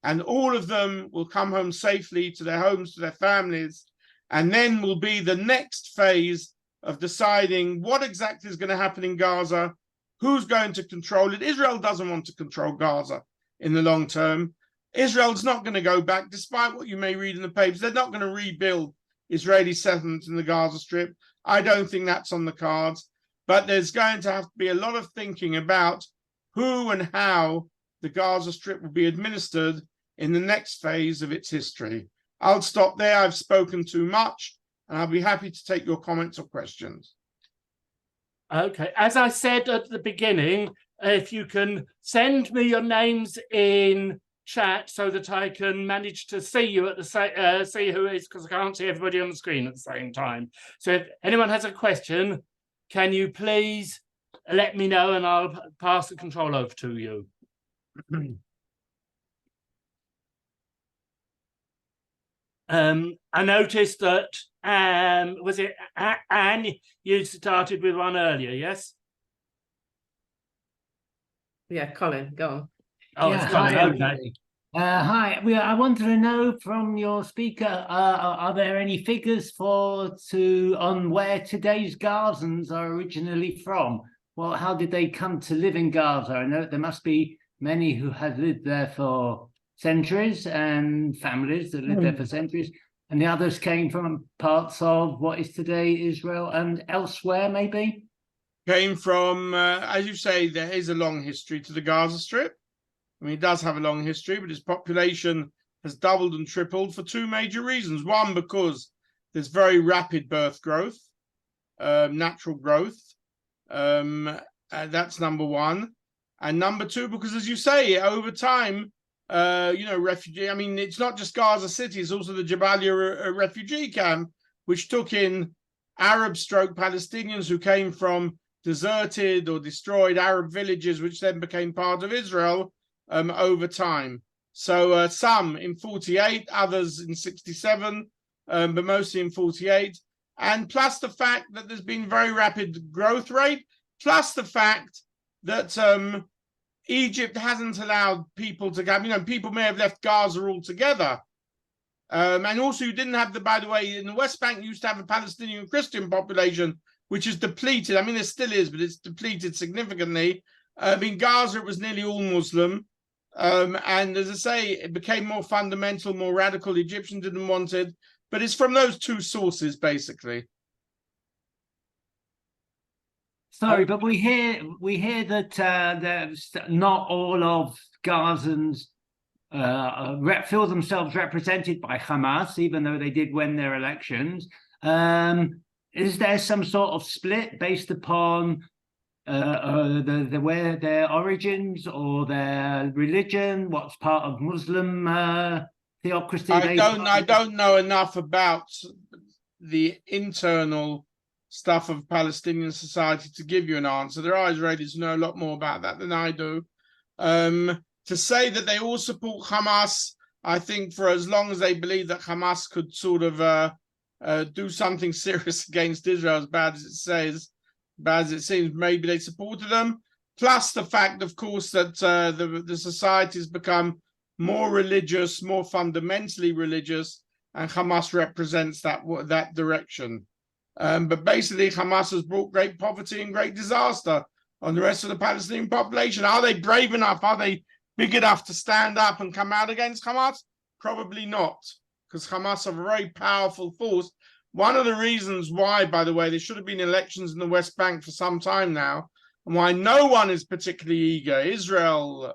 And all of them will come home safely to their homes, to their families. And then will be the next phase of deciding what exactly is going to happen in Gaza, who's going to control it. Israel doesn't want to control Gaza in the long term. Israel's not going to go back, despite what you may read in the papers. They're not going to rebuild Israeli settlements in the Gaza Strip. I don't think that's on the cards. But there's going to have to be a lot of thinking about who and how the Gaza Strip will be administered in the next phase of its history. I'll stop there. I've spoken too much, and I'll be happy to take your comments or questions. Okay, as I said at the beginning, if you can send me your names in chat so that I can manage to see you at the see who it is, because I can't see everybody on the screen at the same time. So if anyone has a question, can you please let me know and I'll pass the control over to you. I noticed that, was it Anne, you started with one earlier, yes? Yeah, Colin, go on. Oh, Yeah, it's Colin, hi, okay. Hi, I wanted to know from your speaker, are there any figures on where today's Gazans are originally from? Well, how did they come to live in Gaza? I know there must be many who had lived there for centuries and families that lived there for centuries, and the others came from parts of what is today Israel and elsewhere, maybe? Came from, as you say, there is a long history to the Gaza Strip. I mean, it does have a long history, but its population has doubled and tripled for two major reasons. One, because there's very rapid birth growth, natural growth. That's number one. And number two, because as you say, over time, refugee, I mean, it's not just Gaza City, it's also the Jabalia refugee camp, which took in Arab/Palestinians who came from deserted or destroyed Arab villages, which then became part of Israel over time. So some in 48, others in 67, but mostly in 48. And plus the fact that there's been very rapid growth rate, plus the fact that Egypt hasn't allowed people to come. You know, people may have left Gaza altogether. And also, you didn't have by the way, in the West Bank, you used to have a Palestinian Christian population, which is depleted. I mean, there still is, but it's depleted significantly. In Gaza, it was nearly all Muslim. And as I say, it became more fundamental, more radical. The Egyptians didn't want it. But it's from those two sources, basically. Sorry, but we hear that there's not all of Gazans feel themselves represented by Hamas, even though they did win their elections. Is there some sort of split based upon where their origins or their religion? What's part of Muslim theocracy? I don't know enough about the internal stuff of Palestinian society to give you an answer. There are Israelis who know a lot more about that than I do. To say that they all support Hamas, I think for as long as they believe that Hamas could sort of do something serious against Israel, as bad as it seems, maybe they supported them. Plus the fact, of course, that the society has become more religious, more fundamentally religious, and Hamas represents that direction. But basically, Hamas has brought great poverty and great disaster on the rest of the Palestinian population. Are they brave enough? Are they big enough to stand up and come out against Hamas? Probably not, because Hamas are a very powerful force. One of the reasons why, by the way, there should have been elections in the West Bank for some time now, and why no one is particularly eager, Israel,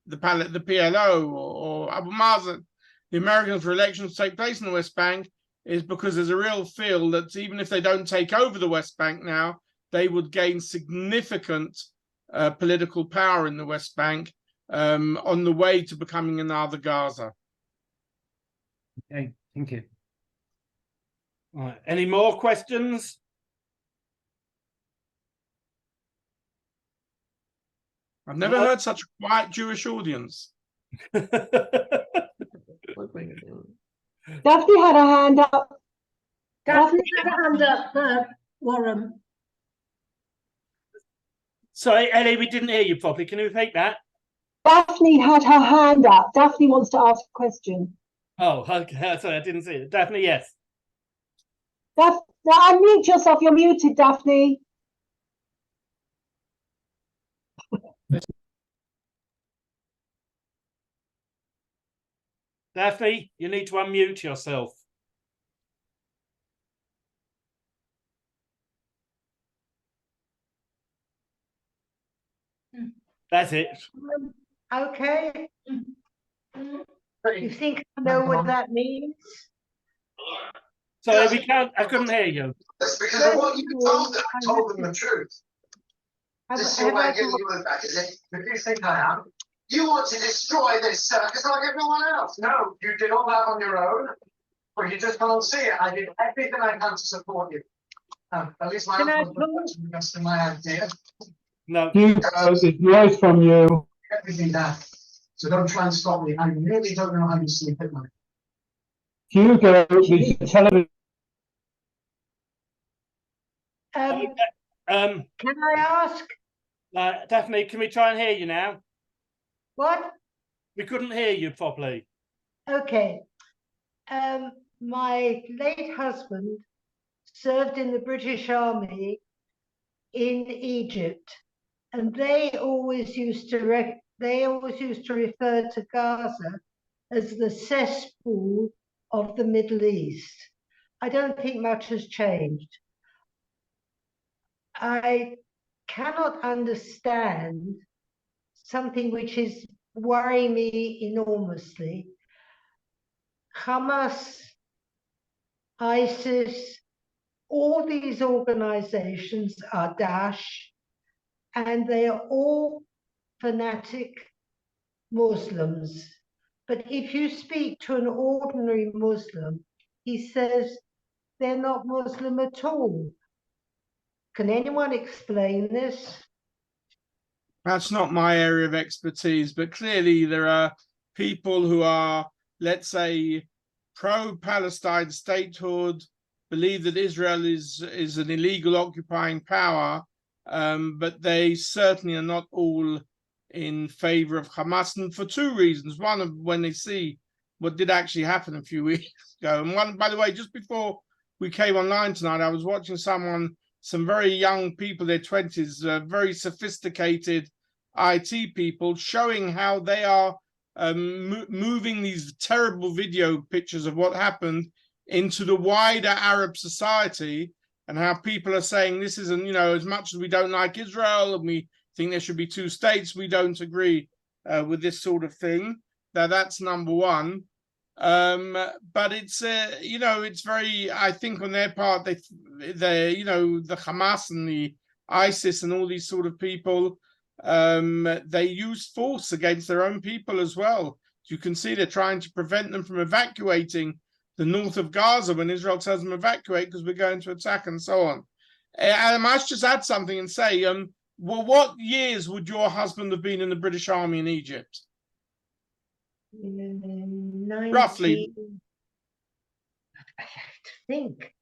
the PLO, or Abu Mazen, the Americans, for elections to take place in the West Bank, is because there's a real feel that even if they don't take over the West Bank now, they would gain significant political power in the West Bank on the way to becoming another Gaza. Okay, thank you. All right. Any more questions? I've never heard such a quiet Jewish audience. Daphne had a hand up. Daphne had a hand up, Warren. Sorry, Ellie, we didn't hear you properly. Can you repeat that? Daphne had her hand up. Daphne wants to ask a question. Oh, okay. Sorry, I didn't see it. Daphne, yes. Unmute yourself. You're muted, Daphne. Daphne, you need to unmute yourself. That's it. Okay. You think I know what that means? Sorry, we can't. I couldn't hear you. That's because of what you told them. I told them the truth. This is your way of getting your back, is it? If you think I am. You want to destroy this circus like everyone else. No, you did all that on your own, but you just can't see it. I did everything I can to support you. At least my best in my idea. No. It's nice from you. Everything down. So don't try and stop me. I really don't know how you sleep at night. Hugo, the television. Can I ask? Daphne, can we try and hear you now? What? We couldn't hear you properly. Okay. My late husband served in the British Army in Egypt, and they always used to refer to Gaza as the cesspool of the Middle East. I don't think much has changed. I cannot understand something which is worrying me enormously. Hamas, ISIS, all these organizations are Daesh, and they are all fanatic Muslims. But if you speak to an ordinary Muslim, he says they're not Muslim at all. Can anyone explain this? That's not my area of expertise, but clearly there are people who are, let's say, pro-Palestine statehood, believe that Israel is an illegal occupying power, but they certainly are not all in favor of Hamas, and for two reasons. One, of when they see what did actually happen a few weeks ago, and one, by the way, just before we came online tonight, I was watching some very young people, their 20s, very sophisticated IT people, showing how they are moving these terrible video pictures of what happened into the wider Arab society, and how people are saying this isn't, as much as we don't like Israel and we think there should be two states, we don't agree with this sort of thing. That's number one. But it's it's very, I think on their part, they the Hamas and the ISIS and all these sort of people, they use force against their own people as well. You can see they're trying to prevent them from evacuating the north of Gaza when Israel tells them evacuate because we're going to attack and so on. I must just add something and say, well, what years would your husband have been in the British Army in Egypt? Roughly. I have to think.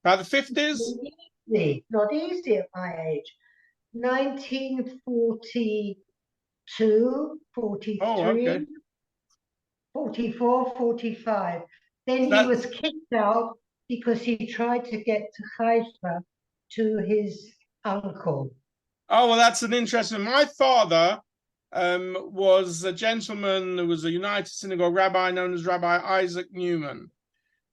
About the 50s? Not easy at my age. 1942, 43, Oh, okay. 44, 45. Then he was kicked out because he tried to get to Haifa to his uncle. Oh, well, that's an interesting. My father was a gentleman who was a United Synagogue rabbi known as Rabbi Isaac Newman.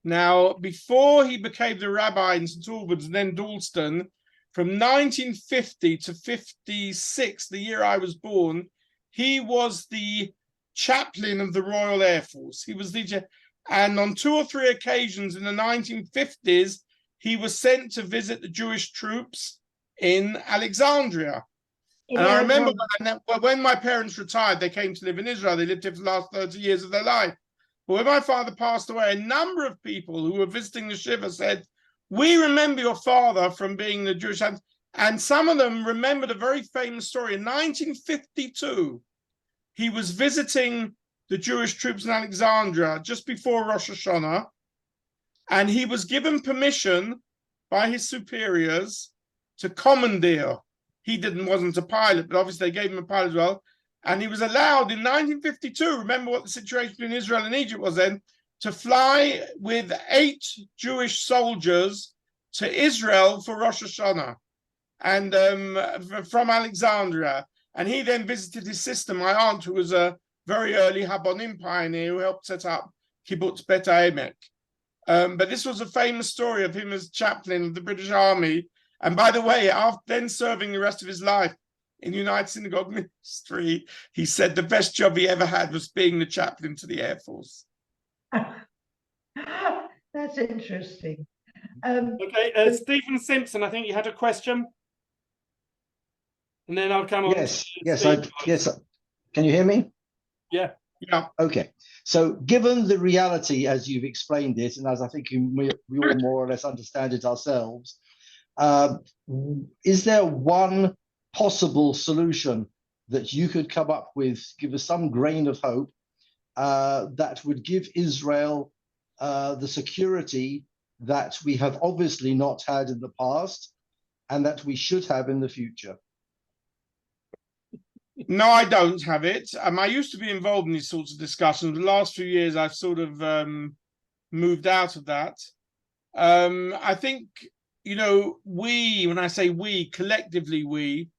Now, before he became the rabbi in St. Albans and then Dalston, from 1950 to 56, the year I was born, he was the chaplain of the Royal Air Force. He was and on 2 or 3 occasions in the 1950s, he was sent to visit the Jewish troops in Alexandria. And I remember when my parents retired, they came to live in Israel. They lived here for the last 30 years of their life. But when my father passed away, a number of people who were visiting the Shiva said, we remember your father from being the Jewish. And some of them remembered a very famous story. In 1952, he was visiting the Jewish troops in Alexandria just before Rosh Hashanah. And he was given permission by his superiors to commandeer. He wasn't a pilot, but obviously they gave him a pilot as well. And he was allowed in 1952, remember what the situation between Israel and Egypt was then, to fly with 8 Jewish soldiers to Israel for Rosh Hashanah and from Alexandria. And he then visited his sister, my aunt, who was a very early Habonim pioneer who helped set up Kibbutz Bet Ha'emek. But this was a famous story of him as chaplain of the British Army. And by the way, after then serving the rest of his life in the United Synagogue Ministry, he said the best job he ever had was being the chaplain to the Air Force. That's interesting. Okay, Stephen Simpson, I think you had a question. And then I'll come on. Yes. Can you hear me? Yeah. Okay. So given the reality as you've explained it, and as I think we all more or less understand it ourselves, is there one possible solution that you could come up with, give us some grain of hope, that would give Israel the security that we have obviously not had in the past and that we should have in the future? No, I don't have it. I used to be involved in these sorts of discussions. The last few years, I've sort of moved out of that. I think, when I say we, collectively we,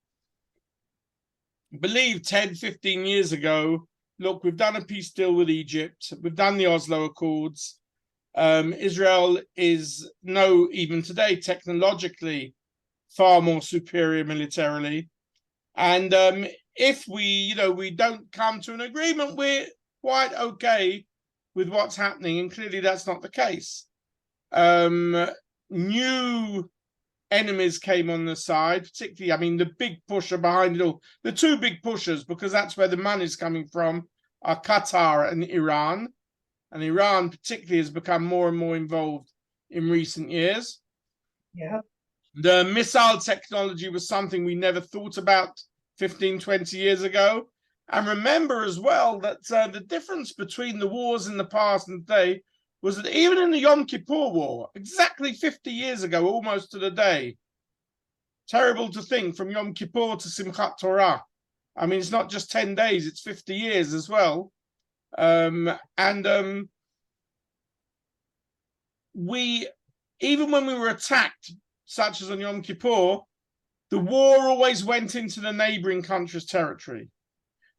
believe 10, 15 years ago, look, we've done a peace deal with Egypt. We've done the Oslo Accords. Israel is, even today, technologically far more superior militarily. And if we don't come to an agreement, we're quite okay with what's happening. And clearly that's not the case. New enemies came on the side, particularly, the big pusher behind it all. The two big pushers, because that's where the money's coming from, are Qatar and Iran. And Iran particularly has become more and more involved in recent years. Yeah. The missile technology was something we never thought about 15, 20 years ago. And remember as well that the difference between the wars in the past and today was that even in the Yom Kippur War, exactly 50 years ago, almost to the day, terrible to think from Yom Kippur to Simchat Torah. I mean, it's not just 10 days, it's 50 years as well. We, even when we were attacked, such as on Yom Kippur, the war always went into the neighboring country's territory.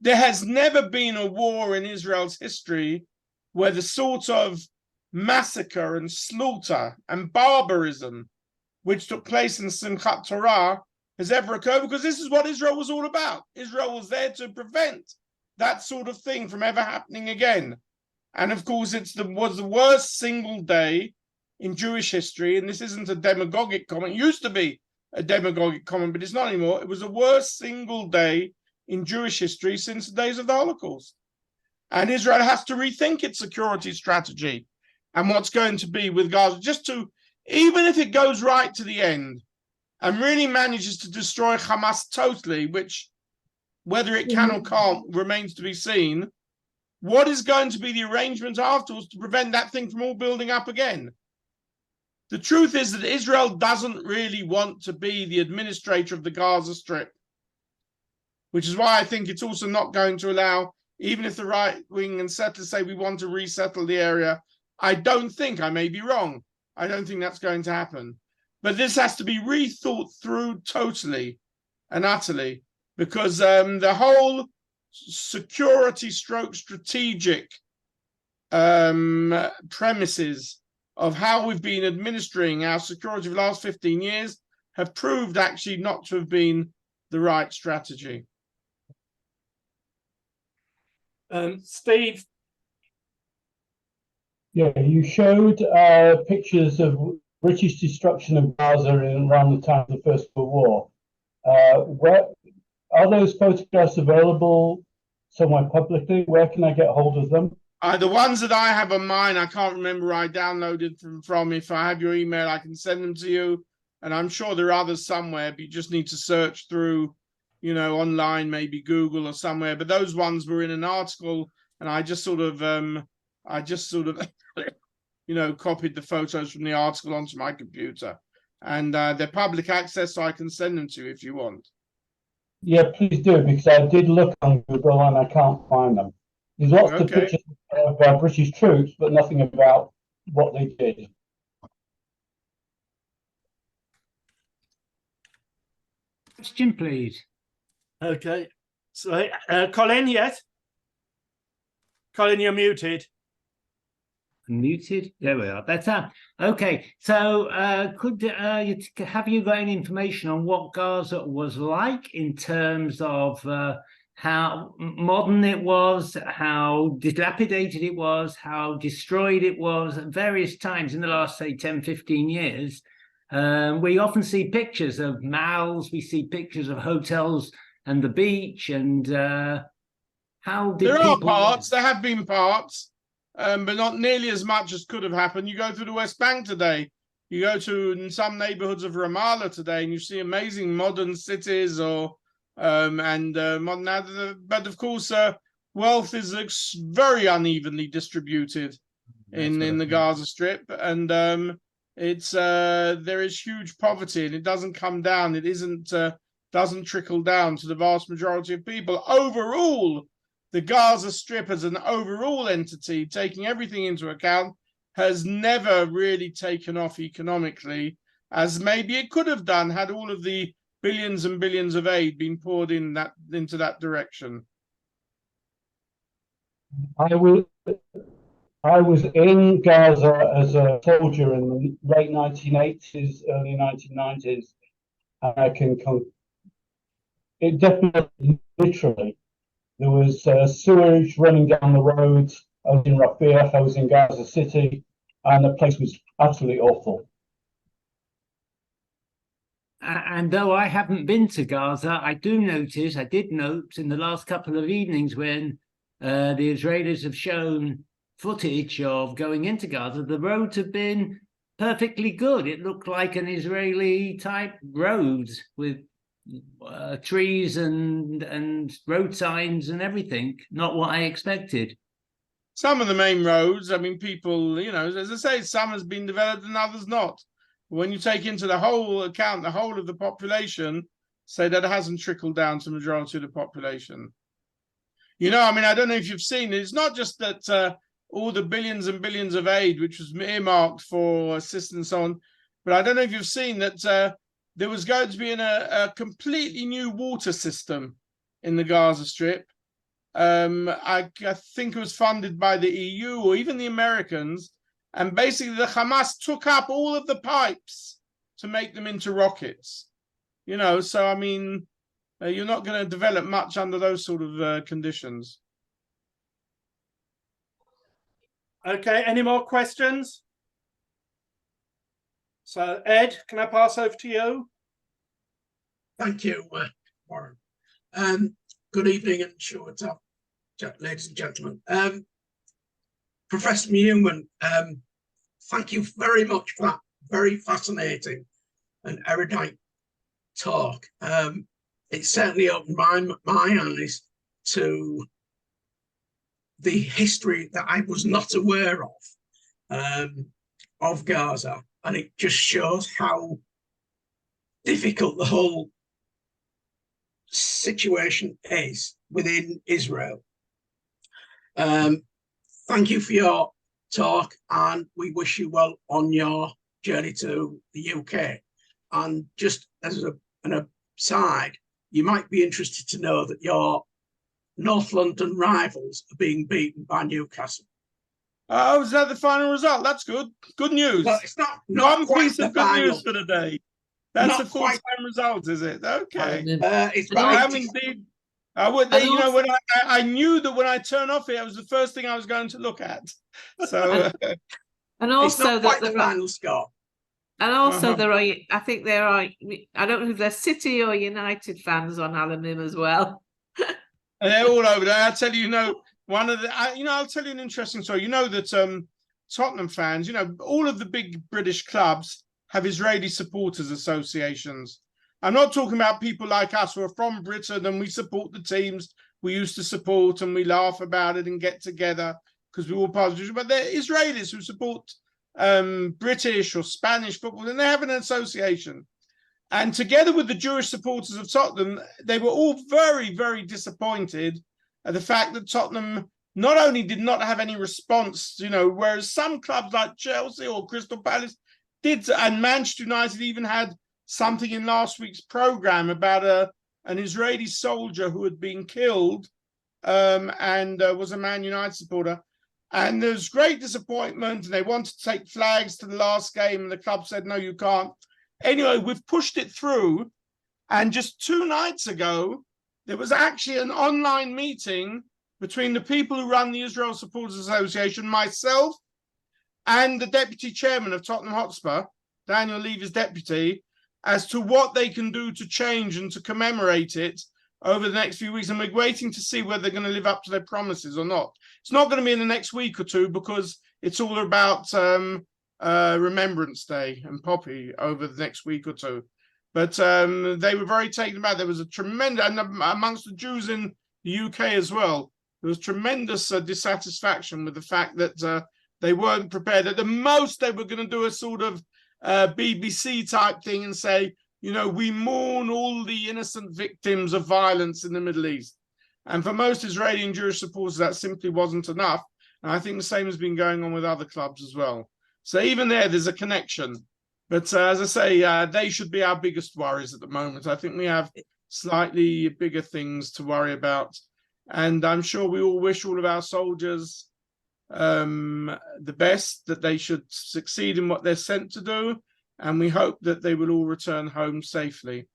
There has never been a war in Israel's history where the sort of massacre and slaughter and barbarism which took place in Simchat Torah has ever occurred, because this is what Israel was all about. Israel was there to prevent that sort of thing from ever happening again. And of course, was the worst single day in Jewish history, and this isn't a demagogic comment. It used to be a demagogic comment, but it's not anymore. It was the worst single day in Jewish history since the days of the Holocaust. And Israel has to rethink its security strategy and what's going to be with Gaza, just to, even if it goes right to the end and really manages to destroy Hamas totally, which whether it can or can't remains to be seen, what is going to be the arrangement afterwards to prevent that thing from all building up again? The truth is that Israel doesn't really want to be the administrator of the Gaza Strip, which is why I think it's also not going to allow, even if the right wing and settlers say we want to resettle the area, I don't think, I may be wrong, I don't think that's going to happen. But this has to be rethought through totally and utterly, because the whole security stroke strategic premises of how we've been administering our security for the last 15 years have proved actually not to have been the right strategy. Steve? Yeah, you showed pictures of British destruction of Gaza around the time of the First World War. Where are those photographs available somewhere publicly? Where can I get hold of them? The ones that I have on mine, I can't remember where I downloaded them from. If I have your email, I can send them to you. And I'm sure there are others somewhere, but you just need to search through, you know, online, maybe Google or somewhere. But those ones were in an article, and I just sort of, you know, copied the photos from the article onto my computer. And they're public access, so I can send them to you if you want. Yeah, please do, because I did look on Google and I can't find them. There's lots of pictures of British troops, but nothing about what they did. Question, please. Okay. So, Colin, yes? Colin, you're muted. Muted. There we are. Better. Okay. So, have you got any information on what Gaza was like in terms of how modern it was, how dilapidated it was, how destroyed it was at various times in the last, say, 10, 15 years? We often see pictures of malls, we see pictures of hotels and the beach, and how did there people... are parts, there have been parts, but not nearly as much as could have happened. You go through the West Bank today, you go to some neighborhoods of Ramallah today, and you see amazing modern cities or modern, but of course, wealth is very unevenly distributed in the Gaza Strip, and there is huge poverty, and it doesn't come down. It doesn't trickle down to the vast majority of people. Overall, the Gaza Strip as an overall entity, taking everything into account, has never really taken off economically, as maybe it could have done had all of the billions and billions of aid been poured into that direction. I was in Gaza as a soldier in the late 1980s, early 1990s, and I can it definitely, literally, there was sewage running down the roads. I was in Rafah, I was in Gaza City, and the place was absolutely awful. And though I haven't been to Gaza, I did note in the last couple of evenings when the Israelis have shown footage of going into Gaza, the roads have been perfectly good. It looked like an Israeli type road with trees and road signs and everything. Not what I expected. Some of the main roads, I mean, people, you know, as I say, some has been developed and others not. When you take into the whole account, the whole of the population, say that it hasn't trickled down to the majority of the population. You know, I mean, I don't know if you've seen, it's not just that all the billions and billions of aid, which was earmarked for assistance on, but I don't know if you've seen that there was going to be a completely new water system in the Gaza Strip. I think it was funded by the EU or even the Americans. And basically the Hamas took up all of the pipes to make them into rockets. You know, so I mean, you're not going to develop much under those sort of conditions. Okay, any more questions? So, Ed, can I pass over to you? Thank you, Warren. Good evening and sure to ladies and gentlemen. Professor Newman, thank you very much for that very fascinating and erudite talk. It certainly opened my eyes to the history that I was not aware of Gaza, and it just shows how difficult the whole situation is within Israel. Thank you for your talk, and we wish you well on your journey to the UK. And just as an aside, you might be interested to know that your North London rivals are being beaten by Newcastle. Oh, is that the final result? That's good. Good news. Well, it's not One quite piece of the good final. news for the day. That's Not the full-time result, is it? Okay. It's I right. am indeed. I would, you know, when I knew that when I turn off here, it was the first thing I was going to look at. So, And It's also not quite that the final score. and also Uh-huh. there are, I think there are, I don't know if they're City or United fans on Alan as well. they're all over there. I'll tell you, you know, one of the, I'll tell you an interesting story. You know that Tottenham fans, you know, all of the big British clubs have Israeli supporters associations. I'm not talking about people like us who are from Britain and we support the teams we used to support and we laugh about it and get together because we're all part of it. But they're Israelis who support British or Spanish football, and they have an association. And together with the Jewish supporters of Tottenham, they were all very, very disappointed at the fact that Tottenham not only did not have any response, you know, whereas some clubs like Chelsea or Crystal Palace did, and Manchester United even had something in last week's program about an Israeli soldier who had been killed and was a Man United supporter. And there was great disappointment, and they wanted to take flags to the last game, and the club said, no, you can't. Anyway, we've pushed it through, and just 2 nights ago, there was actually an online meeting between the people who run the Israel Supporters Association, myself, and the deputy chairman of Tottenham Hotspur, Daniel Levy's deputy, as to what they can do to change and to commemorate it over the next few weeks. And we're waiting to see whether they're going to live up to their promises or not. It's not going to be in the next week or two because it's all about Remembrance Day and Poppy over the next week or two. But they were very taken aback. There was a tremendous, and amongst the Jews in the UK as well, there was tremendous dissatisfaction with the fact that they weren't prepared. At the most, they were going to do a sort of BBC type thing and say, you know, we mourn all the innocent victims of violence in the Middle East. And for most Israeli and Jewish supporters, that simply wasn't enough. And I think the same has been going on with other clubs as well. So even there's a connection. But as I say, they should be our biggest worries at the moment. I think we have slightly bigger things to worry about. And I'm sure we all wish all of our soldiers the best, that they should succeed in what they're sent to do. And we hope that they will all return home safely.